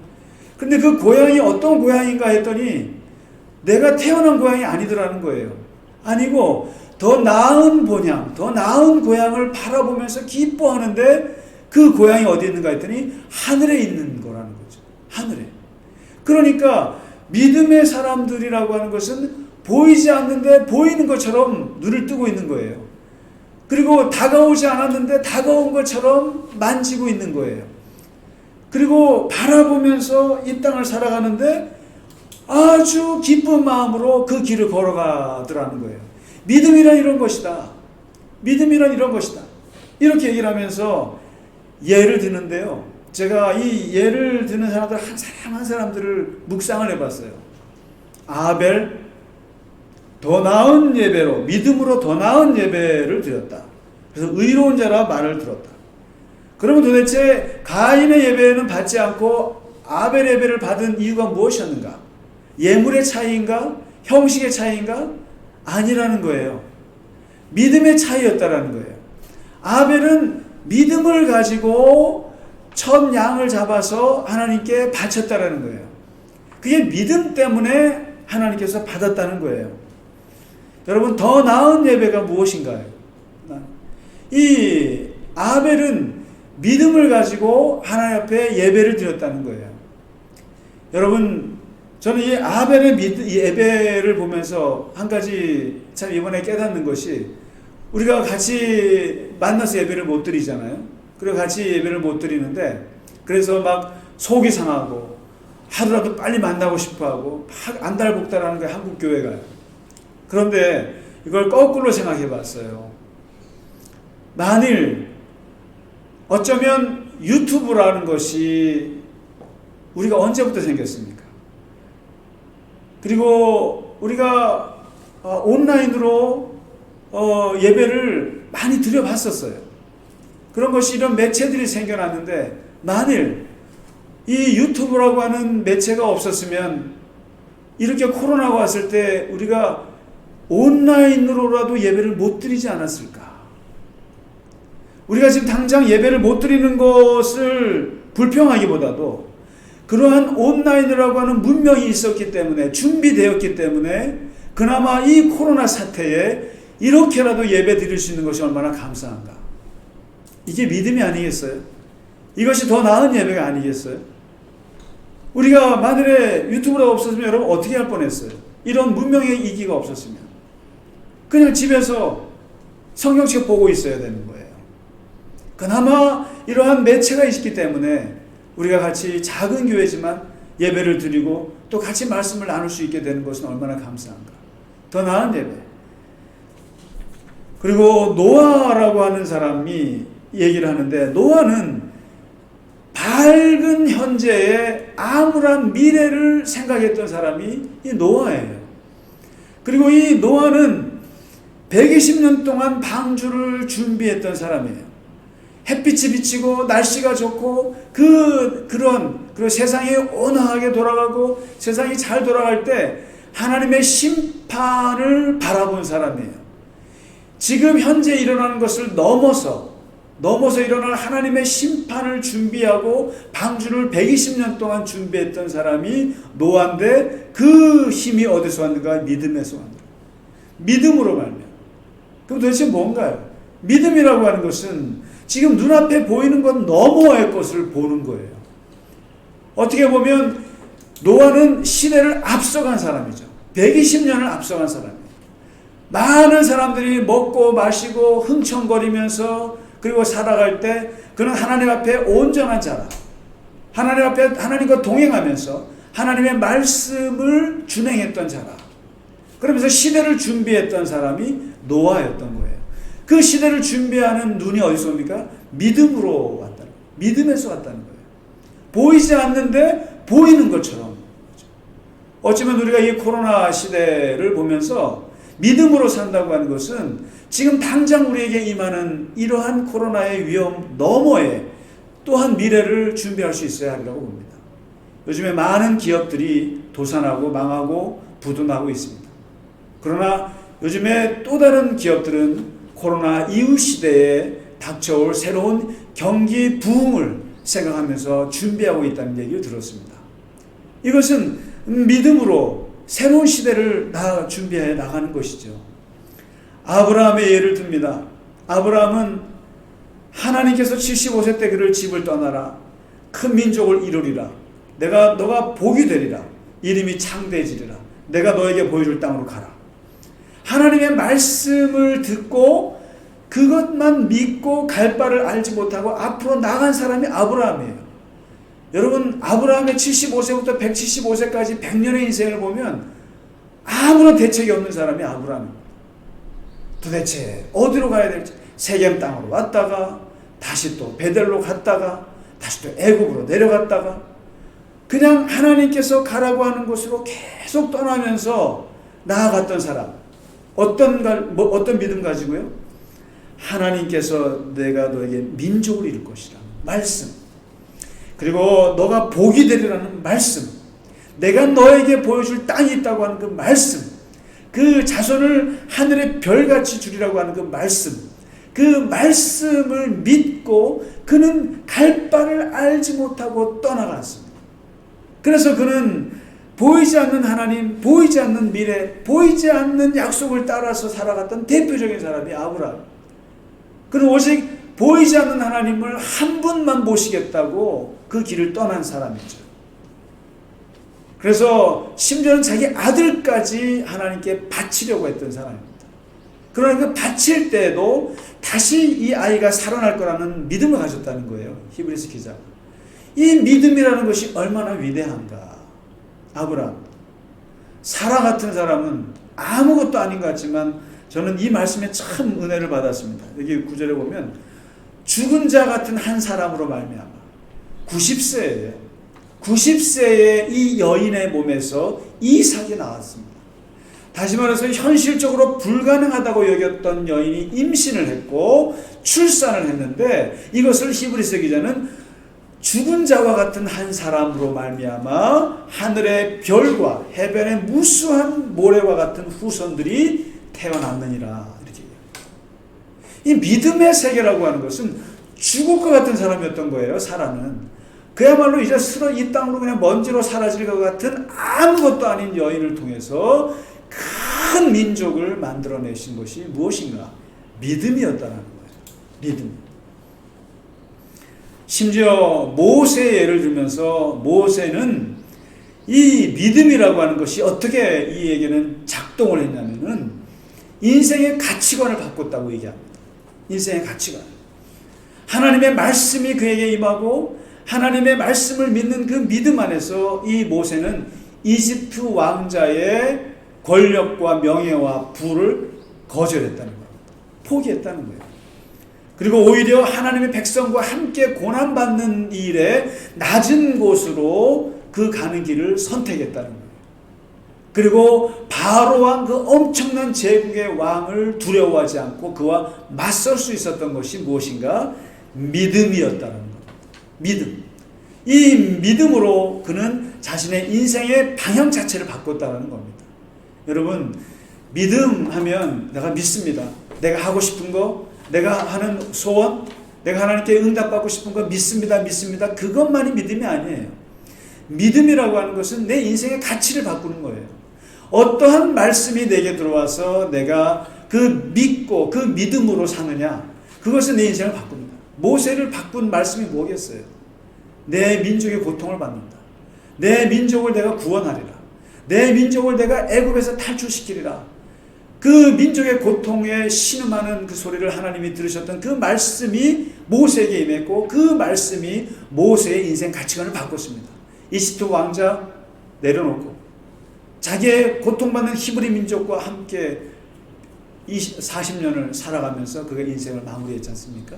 근데 그 고향이 어떤 고향인가 했더니 내가 태어난 고향이 아니더라는 거예요. 아니고 더 나은 본향, 더 나은 고향을 바라보면서 기뻐하는데 그 고향이 어디 있는가 했더니 하늘에 있는 거라는 거죠. 하늘에. 그러니까 믿음의 사람들이라고 하는 것은 보이지 않는데 보이는 것처럼 눈을 뜨고 있는 거예요. 그리고 다가오지 않았는데 다가온 것처럼 만지고 있는 거예요. 그리고 바라보면서 이 땅을 살아가는데 아주 기쁜 마음으로 그 길을 걸어가더라는 거예요. 믿음이란 이런 것이다. 믿음이란 이런 것이다. 이렇게 얘기를 하면서 예를 드는데요. 제가 이 예를 드는 사람들 한 사람 한 사람들을 묵상을 해봤어요. 아벨, 더 나은 예배로, 믿음으로 더 나은 예배를 드렸다. 그래서 의로운 자라 말을 들었다. 그러면 도대체 가인의 예배는 받지 않고 아벨 예배를 받은 이유가 무엇이었는가? 예물의 차이인가? 형식의 차이인가? 아니라는 거예요. 믿음의 차이였다라는 거예요. 아벨은 믿음을 가지고 첫 양을 잡아서 하나님께 바쳤다라는 거예요. 그게 믿음 때문에 하나님께서 받았다는 거예요. 여러분, 더 나은 예배가 무엇인가요? 이 아벨은 믿음을 가지고 하나님 앞에 예배를 드렸다는 거예요. 여러분, 저는 이 아벨의 예배를 보면서 한 가지 참 이번에 깨닫는 것이, 우리가 같이 만나서 예배를 못 드리잖아요. 그리고 같이 예배를 못 드리는데, 그래서 막 속이 상하고 하루라도 빨리 만나고 싶어하고 막 안달복달하는 거예요. 한국 교회가. 그런데 이걸 거꾸로 생각해 봤어요. 만일 어쩌면 유튜브라는 것이 우리가 언제부터 생겼습니까? 그리고 우리가 온라인으로 예배를 많이 드려봤었어요. 그런 것이 이런 매체들이 생겨났는데, 만일 이 유튜브라고 하는 매체가 없었으면 이렇게 코로나가 왔을 때 우리가 온라인으로라도 예배를 못 드리지 않았을까? 우리가 지금 당장 예배를 못 드리는 것을 불평하기보다도 그러한 온라인이라고 하는 문명이 있었기 때문에, 준비되었기 때문에 그나마 이 코로나 사태에 이렇게라도 예배 드릴 수 있는 것이 얼마나 감사한가. 이게 믿음이 아니겠어요? 이것이 더 나은 예배가 아니겠어요? 우리가 만일에 유튜브가 없었으면 여러분 어떻게 할 뻔했어요? 이런 문명의 이기가 없었으면. 그냥 집에서 성경책 보고 있어야 되는 거예요. 그나마 이러한 매체가 있기 때문에 우리가 같이 작은 교회지만 예배를 드리고 또 같이 말씀을 나눌 수 있게 되는 것은 얼마나 감사한가. 더 나은 예배. 그리고 노아라고 하는 사람이 얘기를 하는데, 노아는 밝은 현재의 암울한 미래를 생각했던 사람이 이 노아예요. 그리고 이 노아는 120년 동안 방주를 준비했던 사람이에요. 햇빛이 비치고 날씨가 좋고 그리고 세상이 온화하게 돌아가고 세상이 잘 돌아갈 때 하나님의 심판을 바라본 사람이에요. 지금 현재 일어나는 것을 넘어서 일어날 하나님의 심판을 준비하고 방주를 120년 동안 준비했던 사람이 노아인데, 그 힘이 어디서 왔는가? 믿음에서 왔는가? 믿음으로 말미암아. 그럼 도대체 뭔가요? 믿음이라고 하는 것은 지금 눈앞에 보이는 것 너머의 것을 보는 거예요. 어떻게 보면 노아는 시대를 앞서간 사람이죠. 120년을 앞서간 사람이에요. 많은 사람들이 먹고 마시고 흥청거리면서 그리고 살아갈 때 그는 하나님 앞에 온전한 자라, 하나님 앞에 하나님과 동행하면서 하나님의 말씀을 준행했던 자라, 그러면서 시대를 준비했던 사람이 노아였던 거예요. 그 시대를 준비하는 눈이 어디서 옵니까? 믿음으로 왔다는 거예요. 믿음에서 왔다는 거예요. 보이지 않는데 보이는 것처럼. 어쩌면 우리가 이 코로나 시대를 보면서 믿음으로 산다고 하는 것은 지금 당장 우리에게 임하는 이러한 코로나의 위험 너머에 또한 미래를 준비할 수 있어야 하리라고 봅니다. 요즘에 많은 기업들이 도산하고 망하고 부도나고 있습니다. 그러나 요즘에 또 다른 기업들은 코로나 이후 시대에 닥쳐올 새로운 경기 부흥을 생각하면서 준비하고 있다는 얘기를 들었습니다. 이것은 믿음으로 새로운 시대를 준비해 나가는 것이죠. 아브라함의 예를 듭니다. 아브라함은 하나님께서 75세 때 그를 집을 떠나라, 큰 민족을 이루리라, 너가 복이 되리라, 이름이 창대해지리라, 내가 너에게 보여줄 땅으로 가라. 하나님의 말씀을 듣고 그것만 믿고 갈 바를 알지 못하고 앞으로 나간 사람이 아브라함이에요. 여러분, 아브라함의 75세부터 175세까지 100년의 인생을 보면 아무런 대책이 없는 사람이 아브라함입니다. 도대체 어디로 가야 될지, 세겜 땅으로 왔다가 다시 또 베델로 갔다가 다시 또 애굽으로 내려갔다가 그냥 하나님께서 가라고 하는 곳으로 계속 떠나면서 나아갔던 사람. 어떤 믿음 가지고요? 하나님께서 내가 너에게 민족을 이룰 것이라 말씀, 그리고 너가 복이 되리라는 말씀, 내가 너에게 보여줄 땅이 있다고 하는 그 말씀, 그 자손을 하늘의 별같이 주리라고 하는 그 말씀, 그 말씀을 믿고 그는 갈 바를 알지 못하고 떠나갔습니다. 그래서 그는 보이지 않는 하나님, 보이지 않는 미래, 보이지 않는 약속을 따라서 살아갔던 대표적인 사람이 아브라함. 그는 오직 보이지 않는 하나님을 한 분만 모시겠다고 그 길을 떠난 사람이죠. 그래서 심지어는 자기 아들까지 하나님께 바치려고 했던 사람입니다. 그러나 그 바칠 때도 다시 이 아이가 살아날 거라는 믿음을 가졌다는 거예요. 히브리서 기자가. 이 믿음이라는 것이 얼마나 위대한가. 아브라함, 사라 같은 사람은 아무것도 아닌 것 같지만 저는 이 말씀에 참 은혜를 받았습니다. 여기 9절에 보면 죽은 자 같은 한 사람으로 말미암아 90세예요. 90세의 이 여인의 몸에서 이삭이 나왔습니다. 다시 말해서 현실적으로 불가능하다고 여겼던 여인이 임신을 했고 출산을 했는데, 이것을 히브리서 기자는 죽은 자와 같은 한 사람으로 말미암아 하늘의 별과 해변의 무수한 모래와 같은 후손들이 태어났느니라, 이렇게 얘기해요. 이 믿음의 세계라고 하는 것은 죽을 것 같은 사람이었던 거예요. 사라는 그야말로 이제 이 땅으로 그냥 먼지로 사라질 것 같은 아무것도 아닌 여인을 통해서 큰 민족을 만들어내신 것이 무엇인가? 믿음이었다는 거예요. 믿음. 심지어 모세의 예를 들면서 모세는 이 믿음이라고 하는 것이 어떻게 이에게는 작동을 했냐면은, 인생의 가치관을 바꿨다고 얘기합니다. 인생의 가치관. 하나님의 말씀이 그에게 임하고 하나님의 말씀을 믿는 그 믿음 안에서 이 모세는 이집트 왕자의 권력과 명예와 부를 거절했다는 겁니다. 포기했다는 거예요. 그리고 오히려 하나님의 백성과 함께 고난받는 일에 낮은 곳으로 그 가는 길을 선택했다는 거예요. 그리고 바로 왕 그 엄청난 제국의 왕을 두려워하지 않고 그와 맞설 수 있었던 것이 무엇인가? 믿음이었다는 겁니다. 믿음. 이 믿음으로 그는 자신의 인생의 방향 자체를 바꿨다는 겁니다. 여러분, 믿음 하면 내가 믿습니다. 내가 하고 싶은 거, 내가 하는 소원, 내가 하나님께 응답받고 싶은 거 믿습니다. 그것만이 믿음이 아니에요. 믿음이라고 하는 것은 내 인생의 가치를 바꾸는 거예요. 어떠한 말씀이 내게 들어와서 내가 그 믿고 그 믿음으로 사느냐, 그것은 내 인생을 바꿉니다. 모세를 바꾼 말씀이 뭐겠어요? 내 민족의 고통을 받는다. 내 민족을 내가 구원하리라. 내 민족을 내가 애굽에서 탈출시키리라. 그 민족의 고통에 신음하는 그 소리를 하나님이 들으셨던 그 말씀이 모세에게 임했고, 그 말씀이 모세의 인생 가치관을 바꿨습니다. 이집트 왕자 내려놓고 자기의 고통받는 히브리 민족과 함께 40년을 살아가면서 그가 인생을 마무리했지 않습니까?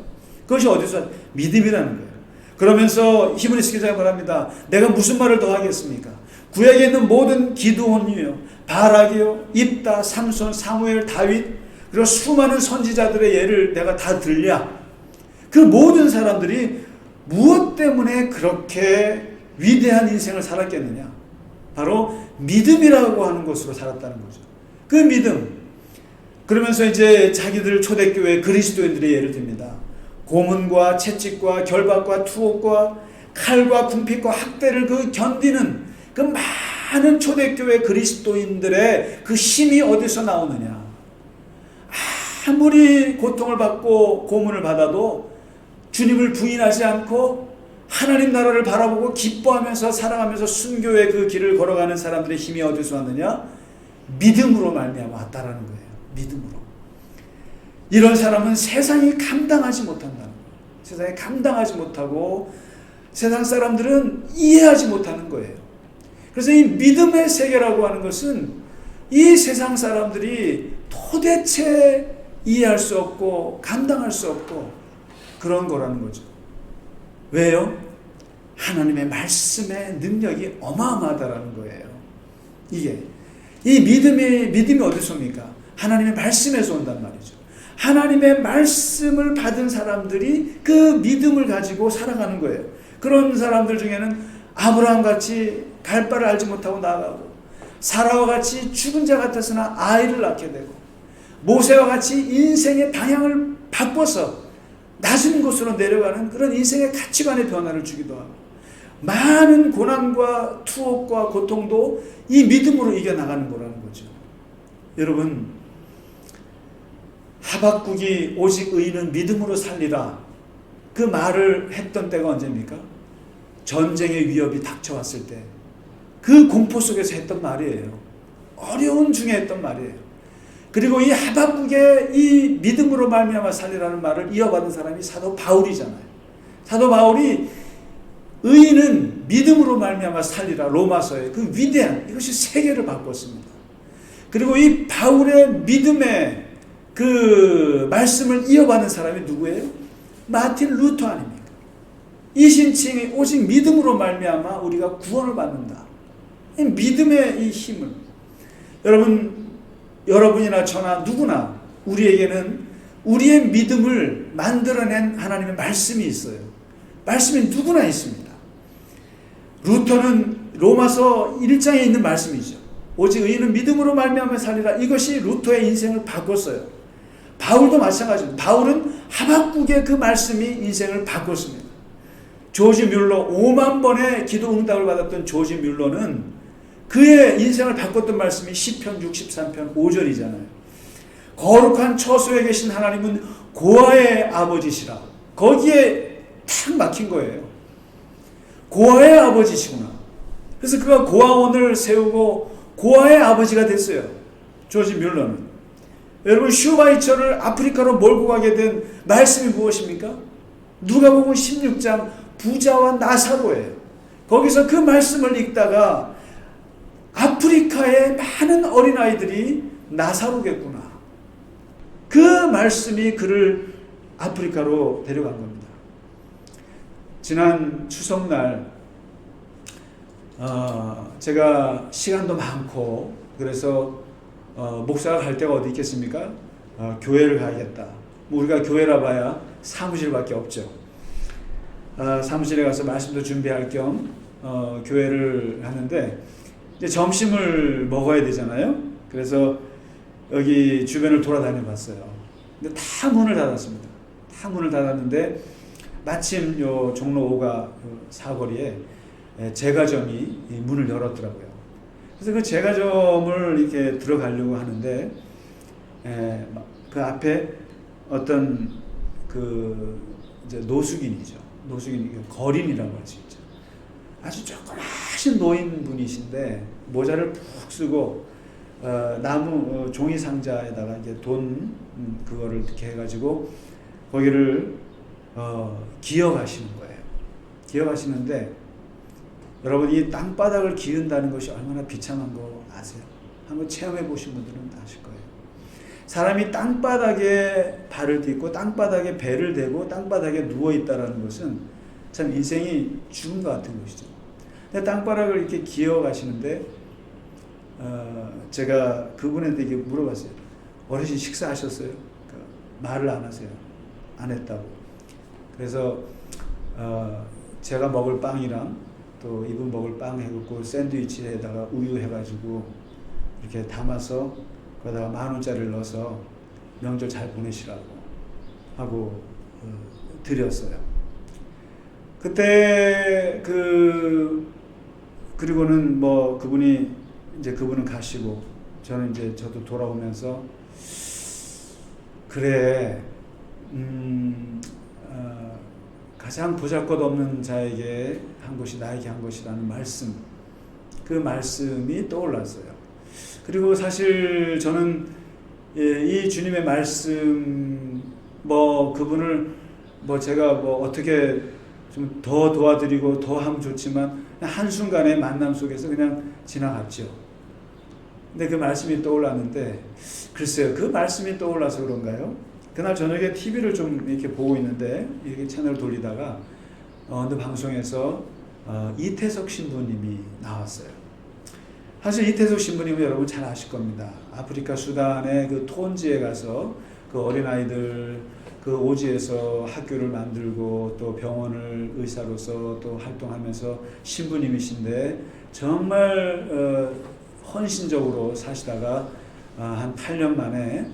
그것이 어디서? 믿음이라는 거예요. 그러면서 히브리서 기자가 말합니다. 내가 무슨 말을 더 하겠습니까? 구약에 있는 모든 기드온이요, 바락이요, 입다, 삼손, 사무엘, 다윗, 그리고 수많은 선지자들의 예를 내가 다 들랴. 그 모든 사람들이 무엇 때문에 그렇게 위대한 인생을 살았겠느냐? 바로 믿음이라고 하는 것으로 살았다는 거죠. 그 믿음. 그러면서 이제 자기들 초대교회 그리스도인들의 예를 듭니다. 고문과 채찍과 결박과 투옥과 칼과 궁핍과 학대를 그 견디는 그 많은 초대교회 그리스도인들의 그 힘이 어디서 나오느냐? 아무리 고통을 받고 고문을 받아도 주님을 부인하지 않고 하나님 나라를 바라보고 기뻐하면서 사랑하면서 순교의 그 길을 걸어가는 사람들의 힘이 어디서 왔느냐? 믿음으로 말미암아 왔다라는 거예요. 믿음으로. 이런 사람은 세상이 감당하지 못한다는 거예요. 세상이 감당하지 못하고 세상 사람들은 이해하지 못하는 거예요. 그래서 이 믿음의 세계라고 하는 것은 이 세상 사람들이 도대체 이해할 수 없고 감당할 수 없고 그런 거라는 거죠. 왜요? 하나님의 말씀의 능력이 어마어마하다라는 거예요. 이게 이 믿음이 어디서 옵니까? 하나님의 말씀에서 온단 말이죠. 하나님의 말씀을 받은 사람들이 그 믿음을 가지고 살아가는 거예요. 그런 사람들 중에는 아브라함 같이 갈 바를 알지 못하고 나아가고, 사라와 같이 죽은 자 같았으나 아이를 낳게 되고, 모세와 같이 인생의 방향을 바꿔서 낮은 곳으로 내려가는 그런 인생의 가치관의 변화를 주기도 하고, 많은 고난과 투옥과 고통도 이 믿음으로 이겨나가는 거라는 거죠. 여러분, 하박국이 오직 의인은 믿음으로 살리라 그 말을 했던 때가 언제입니까? 전쟁의 위협이 닥쳐왔을 때 그 공포 속에서 했던 말이에요. 어려운 중에 했던 말이에요. 그리고 이 하박국의 이 믿음으로 말미암아 살리라는 말을 이어받은 사람이 사도 바울이잖아요. 사도 바울이 의인은 믿음으로 말미암아 살리라, 로마서의 그 위대한, 이것이 세계를 바꿨습니다. 그리고 이 바울의 믿음의 그 말씀을 이어받는 사람이 누구예요? 마틴 루터 아닙니까? 이 신칭이 오직 믿음으로 말미암아 우리가 구원을 받는다. 이 믿음의 이 힘을, 여러분이나 저나 누구나 우리에게는 우리의 믿음을 만들어낸 하나님의 말씀이 있어요. 말씀이 누구나 있습니다. 루터는 로마서 1장에 있는 말씀이죠. 오직 의인은 믿음으로 말미암아 살리라. 이것이 루터의 인생을 바꿨어요. 바울도 마찬가지입니다. 바울은 하박국의 그 말씀이 인생을 바꿨습니다. 조지 뮬러, 5만 번의 기도 응답을 받았던 조지 뮬러는 그의 인생을 바꿨던 말씀이 시편 63편 5절이잖아요. 거룩한 처소에 계신 하나님은 고아의 아버지시라. 거기에 탁 막힌 거예요. 고아의 아버지시구나. 그래서 그가 고아원을 세우고 고아의 아버지가 됐어요. 조지 뮬러는. 여러분, 슈바이처를 아프리카로 몰고 가게 된 말씀이 무엇입니까? 누가복음 16장 부자와 나사로예요. 거기서 그 말씀을 읽다가 아프리카의 많은 어린아이들이 나사로겠구나. 그 말씀이 그를 아프리카로 데려간 겁니다. 지난 추석날 제가 시간도 많고 그래서 목사가 갈 데가 어디 있겠습니까? 교회를 가야겠다. 뭐 우리가 교회라 봐야 사무실밖에 없죠. 사무실에 가서 말씀도 준비할 겸 교회를 하는데 이제 점심을 먹어야 되잖아요. 그래서 여기 주변을 돌아다녀 봤어요. 근데 다 문을 닫았습니다. 다 문을 닫았는데 마침 요 종로 5가 사거리에 제과점이 문을 열었더라고요. 그래서 그 제과점을 이렇게 들어가려고 하는데 그 앞에 어떤 그 이제 노숙인이죠. 노숙인, 거린이라고 할 수 있죠. 아주 조그마신 노인분이신데 모자를 푹 쓰고 나무 종이 상자에다가 이제 돈 그거를 이렇게 해가지고 거기를 기어가시는 거예요. 기어가시는데 여러분, 이 땅바닥을 기은다는 것이 얼마나 비참한 거 아세요? 한번 체험해 보신 분들은 아실 거예요. 사람이 땅바닥에 발을 딛고 땅바닥에 배를 대고 땅바닥에 누워 있다라는 것은 참 인생이 죽은 것 같은 것이죠. 근데 땅바닥을 이렇게 기어가시는데 제가 그분한테 이렇게 물어봤어요. 어르신 식사하셨어요? 말을 안 하세요. 안 했다고. 그래서 제가 먹을 빵이랑 또 이분 먹을 빵 해갖고 샌드위치에다가 우유 해가지고 이렇게 담아서 거기다가 10,000원짜리를 넣어서 명절 잘 보내시라고 하고 드렸어요. 그때 그리고는 뭐 그분은 가시고 저는 이제 저도 돌아오면서 그래 가장 보잘것없는 자에게 한 것이 나에게 한 것이라는 말씀, 그 말씀이 떠올랐어요. 그리고 사실 저는 이 주님의 말씀, 뭐 그분을 뭐 제가 뭐 어떻게 좀 더 도와드리고 더 하면 좋지만 한순간의 만남 속에서 그냥 지나갔죠. 근데 그 말씀이 떠올랐는데 글쎄요, 그 말씀이 떠올라서 그런가요? 그날 저녁에 TV를 좀 이렇게 보고 있는데 이렇게 채널을 돌리다가 어느 방송에서 이태석 신부님이 나왔어요. 사실 이태석 신부님은 여러분 잘 아실 겁니다. 아프리카 수단의 그 톤지에 가서 그 어린아이들 그 오지에서 학교를 만들고 또 병원을 의사로서 또 활동하면서 신부님이신데 정말 헌신적으로 사시다가 한 8년 만에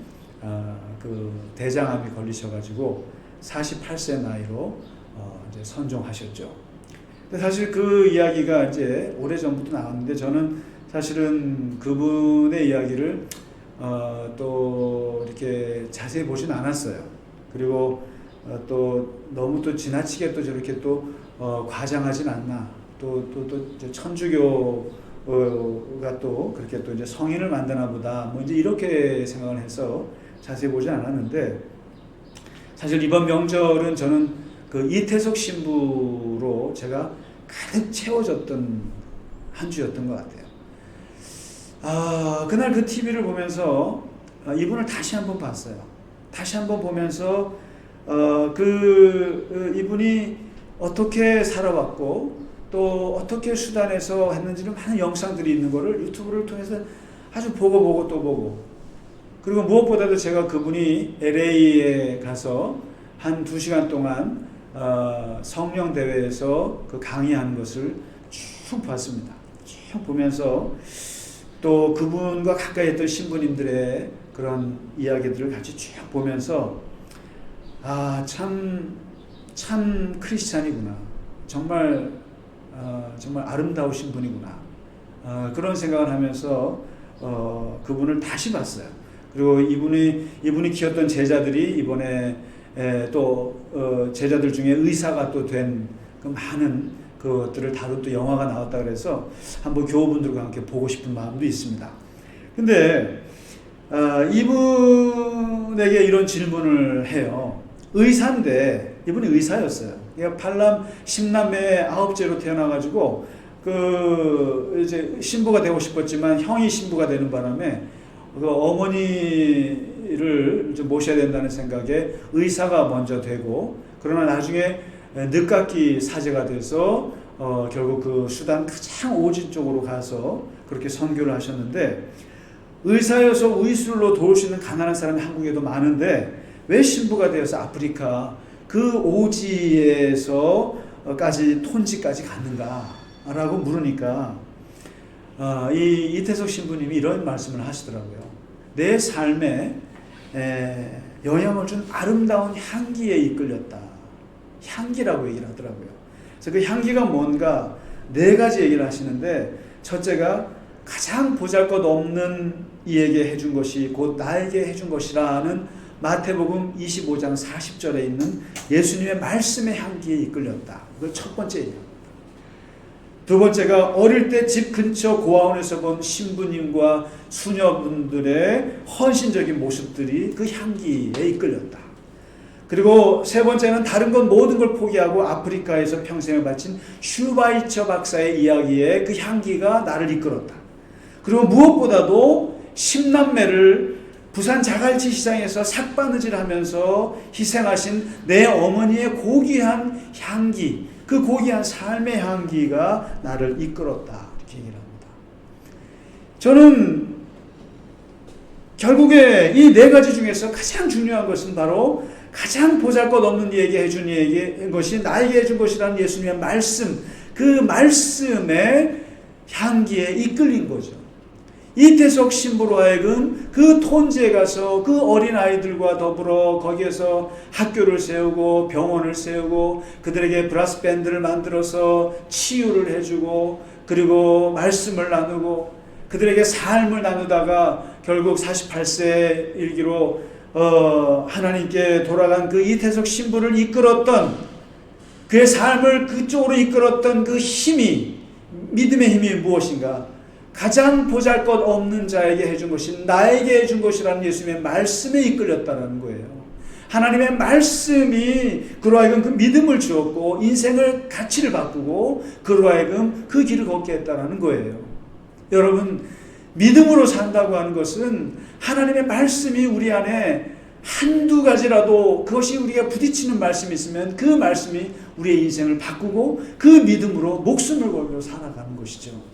그 대장암이 걸리셔가지고 48세 나이로 이제 선종하셨죠. 근데 사실 그 이야기가 이제 오래전부터 나왔는데 저는 사실은 그분의 이야기를 또 이렇게 자세히 보진 않았어요. 그리고 또 너무 또 지나치게 또 저렇게 또 과장하진 않나. 또 천주교가 또 그렇게 또 이제 성인을 만드나 보다. 뭐 이제 이렇게 생각을 해서 자세히 보지 않았는데 사실 이번 명절은 저는 그 이태석 신부로 제가 가득 채워졌던 한 주였던 것 같아요. 그날 그 TV를 보면서 이분을 다시 한번 봤어요. 다시 한번 보면서 이분이 어떻게 살아왔고 또 어떻게 수단에서 했는지는 많은 영상들이 있는 거를 유튜브를 통해서 아주 보고 또 보고, 그리고 무엇보다도 제가 그분이 LA에 가서 한 2시간 동안 성령 대회에서 그 강의하는 것을 쭉 봤습니다. 쭉 보면서 또 그분과 가까이 했던 신부님들의 그런 이야기들을 같이 쭉 보면서 참 크리스찬이구나. 정말 아름다우신 분이구나. 그런 생각을 하면서 그분을 다시 봤어요. 그리고 이분이 키웠던 제자들이 이번에 또 제자들 중에 의사가 또 된 그 많은 그것들을 다룬 또 영화가 나왔다 그래서 한번 교우분들과 함께 보고 싶은 마음도 있습니다. 근데 이분에게 이런 질문을 해요. 의사인데, 이분이 의사였어요. 팔남 10남매 9제로 태어나가지고 이제 신부가 되고 싶었지만 형이 신부가 되는 바람에 어머니를 좀 모셔야 된다는 생각에 의사가 먼저 되고, 그러나 나중에 늦깎이 사제가 돼서 결국 그 수단 가장 오진 쪽으로 가서 그렇게 선교를 하셨는데, 의사여서 의술로 도울 수 있는 가난한 사람이 한국에도 많은데 왜 신부가 되어서 아프리카 그 오지에서까지 톤지까지 갔는가 라고 물으니까 이 이태석 신부님이 이런 말씀을 하시더라고요. 내 삶에 영향을 준 아름다운 향기에 이끌렸다. 향기라고 얘기를 하더라고요. 그래서 그 향기가 뭔가 4가지 얘기를 하시는데, 첫째가 가장 보잘것없는 이에게 해준 것이 곧 나에게 해준 것이라는 마태복음 25장 40절에 있는 예수님의 말씀의 향기에 이끌렸다. 그걸 첫 번째 얘기합니다. 두 번째가 어릴 때 집 근처 고아원에서 본 신부님과 수녀분들의 헌신적인 모습들이 그 향기에 이끌렸다. 그리고 세 번째는 다른 것 모든 걸 포기하고 아프리카에서 평생을 바친 슈바이처 박사의 이야기에 그 향기가 나를 이끌었다. 그리고 무엇보다도 10남매를 부산 자갈치 시장에서 삭바느질 하면서 희생하신 내 어머니의 고귀한 향기, 그 고귀한 삶의 향기가 나를 이끌었다. 이렇게 얘기를 합니다. 저는 결국에 이 4가지 중에서 가장 중요한 것은 바로 가장 보잘것없는 이에게 해준 이에게 것이 나에게 해준 것이라는 예수님의 말씀, 그 말씀의 향기에 이끌린 거죠. 이태석 신부로 하여금 그 톤지에 가서 그 어린아이들과 더불어 거기에서 학교를 세우고 병원을 세우고 그들에게 브라스 밴드를 만들어서 치유를 해주고, 그리고 말씀을 나누고 그들에게 삶을 나누다가 결국 48세 일기로 하나님께 돌아간 그 이태석 신부를 이끌었던, 그의 삶을 그쪽으로 이끌었던 그 힘이, 믿음의 힘이 무엇인가? 가장 보잘것없는 자에게 해준 것이 나에게 해준 것이라는 예수님의 말씀에 이끌렸다는 거예요. 하나님의 말씀이 그로 하여금 그 믿음을 주었고 인생을 가치를 바꾸고 그로 하여금 그 길을 걷게 했다는 거예요. 여러분, 믿음으로 산다고 하는 것은 하나님의 말씀이 우리 안에 한두 가지라도 그것이 우리가 부딪히는 말씀이 있으면 그 말씀이 우리의 인생을 바꾸고 그 믿음으로 목숨을 걸고 살아가는 것이죠.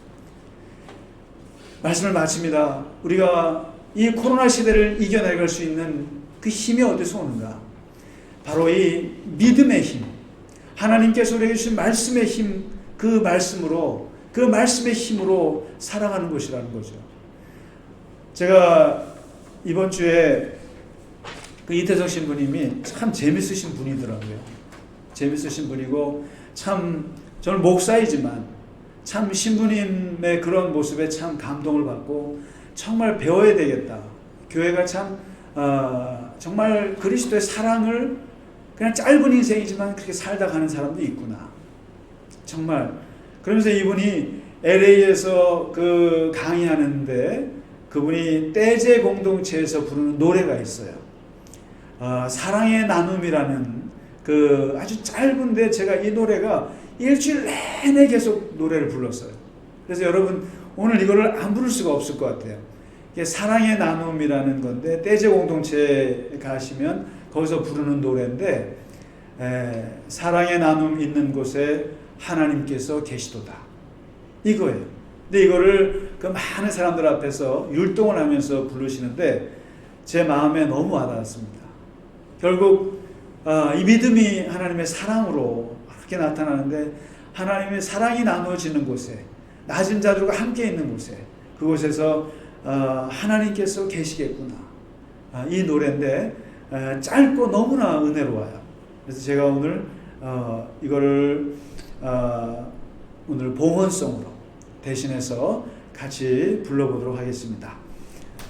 말씀을 마칩니다. 우리가 이 코로나 시대를 이겨내갈 수 있는 그 힘이 어디서 오는가? 바로 이 믿음의 힘, 하나님께서 우리에게 주신 말씀의 힘, 그 말씀으로, 그 말씀의 힘으로 살아가는 것이라는 거죠. 제가 이번 주에 그 이태석 신부님이 참 재밌으신 분이더라고요. 재밌으신 분이고, 참 저는 목사이지만 참 신부님의 그런 모습에 참 감동을 받고 정말 배워야 되겠다. 교회가 참 정말 그리스도의 사랑을 그냥 짧은 인생이지만 그렇게 살다 가는 사람도 있구나. 정말 그러면서 이분이 LA에서 그 강의하는데 그분이 떼제 공동체에서 부르는 노래가 있어요. 사랑의 나눔이라는 그 아주 짧은데 제가 이 노래가 일주일 내내 계속 노래를 불렀어요. 그래서 여러분 오늘 이거를 안 부를 수가 없을 것 같아요. 이게 사랑의 나눔이라는 건데 떼제 공동체에 가시면 거기서 부르는 노래인데 사랑의 나눔 있는 곳에 하나님께서 계시도다. 이거예요. 근데 이거를 그 많은 사람들 앞에서 율동을 하면서 부르시는데 제 마음에 너무 와닿았습니다. 결국 이 믿음이 하나님의 사랑으로 그렇게 나타나는데 하나님의 사랑이 나누어지는 곳에 낮은 자들과 함께 있는 곳에 그곳에서 하나님께서 계시겠구나. 이 노래인데 짧고 너무나 은혜로워요. 그래서 제가 오늘 이거를 오늘 봉헌송으로 대신해서 같이 불러보도록 하겠습니다.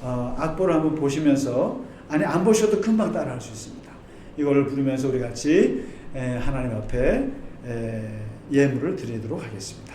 악보를 한번 보시면서 아니 안 보셔도 금방 따라할 수 있습니다. 이걸 부르면서 우리 같이 하나님 앞에 예물을 드리도록 하겠습니다.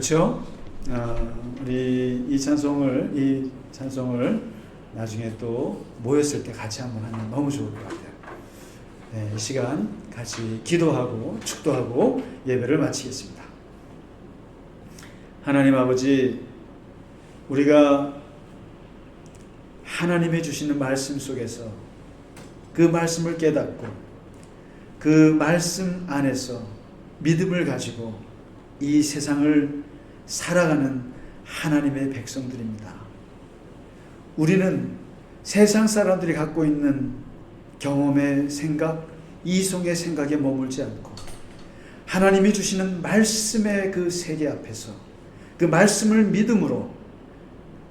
그렇죠? 우리 이 찬송을 나중에 또 모였을 때 같이 한번 하면 너무 좋을 것 같아요. 네, 이 시간 같이 기도하고 축도하고 예배를 마치겠습니다. 하나님 아버지, 우리가 하나님의 주시는 말씀 속에서 그 말씀을 깨닫고 그 말씀 안에서 믿음을 가지고 이 세상을 살아가는 하나님의 백성들입니다. 우리는 세상 사람들이 갖고 있는 경험의 생각, 이성의 생각에 머물지 않고 하나님이 주시는 말씀의 그 세계 앞에서 그 말씀을 믿음으로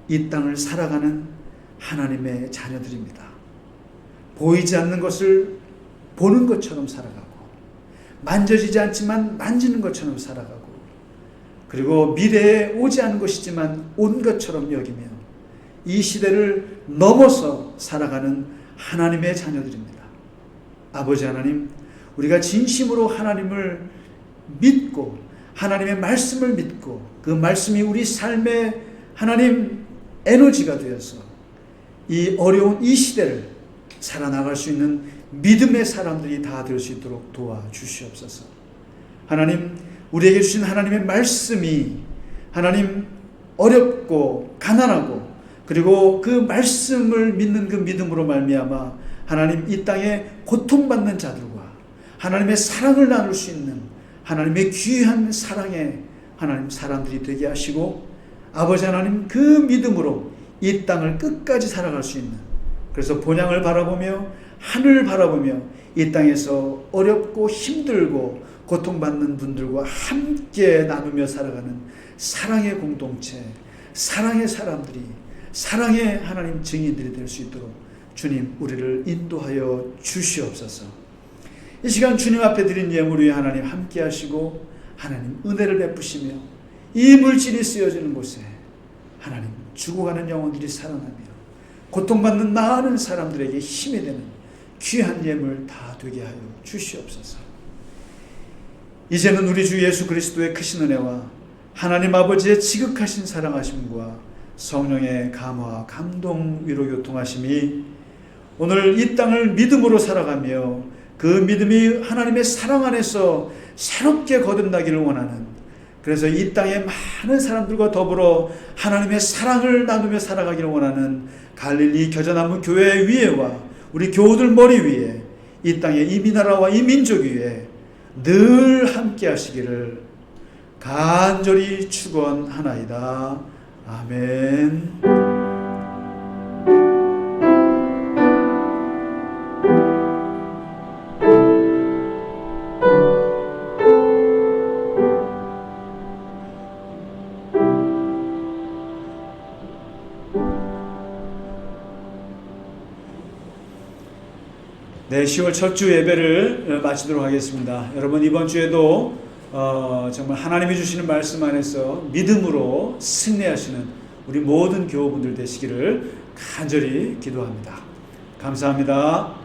이 땅을 살아가는 하나님의 자녀들입니다. 보이지 않는 것을 보는 것처럼 살아가고, 만져지지 않지만 만지는 것처럼 살아가고, 그리고 미래에 오지 않은 것이지만 온 것처럼 여기며 이 시대를 넘어서 살아가는 하나님의 자녀들입니다. 아버지 하나님, 우리가 진심으로 하나님을 믿고 하나님의 말씀을 믿고 그 말씀이 우리 삶의 하나님 에너지가 되어서 이 어려운 이 시대를 살아나갈 수 있는 믿음의 사람들이 다 될 수 있도록 도와주시옵소서. 하나님, 우리에게 주신 하나님의 말씀이 하나님 어렵고 가난하고 그리고 그 말씀을 믿는 그 믿음으로 말미암아 하나님 이 땅에 고통받는 자들과 하나님의 사랑을 나눌 수 있는 하나님의 귀한 사랑의 하나님 사람들이 되게 하시고, 아버지 하나님 그 믿음으로 이 땅을 끝까지 살아갈 수 있는, 그래서 본향을 바라보며 하늘을 바라보며 이 땅에서 어렵고 힘들고 고통받는 분들과 함께 나누며 살아가는 사랑의 공동체, 사랑의 사람들이, 사랑의 하나님 증인들이 될 수 있도록 주님 우리를 인도하여 주시옵소서. 이 시간 주님 앞에 드린 예물 위에 하나님 함께 하시고 하나님 은혜를 베푸시며 이 물질이 쓰여지는 곳에 하나님 죽어가는 영혼들이 살아나며 고통받는 많은 사람들에게 힘이 되는 귀한 예물 다 되게 하여 주시옵소서. 이제는 우리 주 예수 그리스도의 크신 은혜와 하나님 아버지의 지극하신 사랑하심과 성령의 감화, 감동, 위로 교통하심이 오늘 이 땅을 믿음으로 살아가며 그 믿음이 하나님의 사랑 안에서 새롭게 거듭나기를 원하는, 그래서 이 땅에 많은 사람들과 더불어 하나님의 사랑을 나누며 살아가기를 원하는 갈릴리 겨자나무 교회 위에와 우리 교우들 머리 위에 이 땅의 이 나라와 이 민족 위에 늘 함께 하시기를 간절히 축원하나이다. 아멘. 네, 10월 첫 주 예배를 마치도록 하겠습니다. 여러분 이번 주에도 정말 하나님이 주시는 말씀 안에서 믿음으로 승리하시는 우리 모든 교우분들 되시기를 간절히 기도합니다. 감사합니다.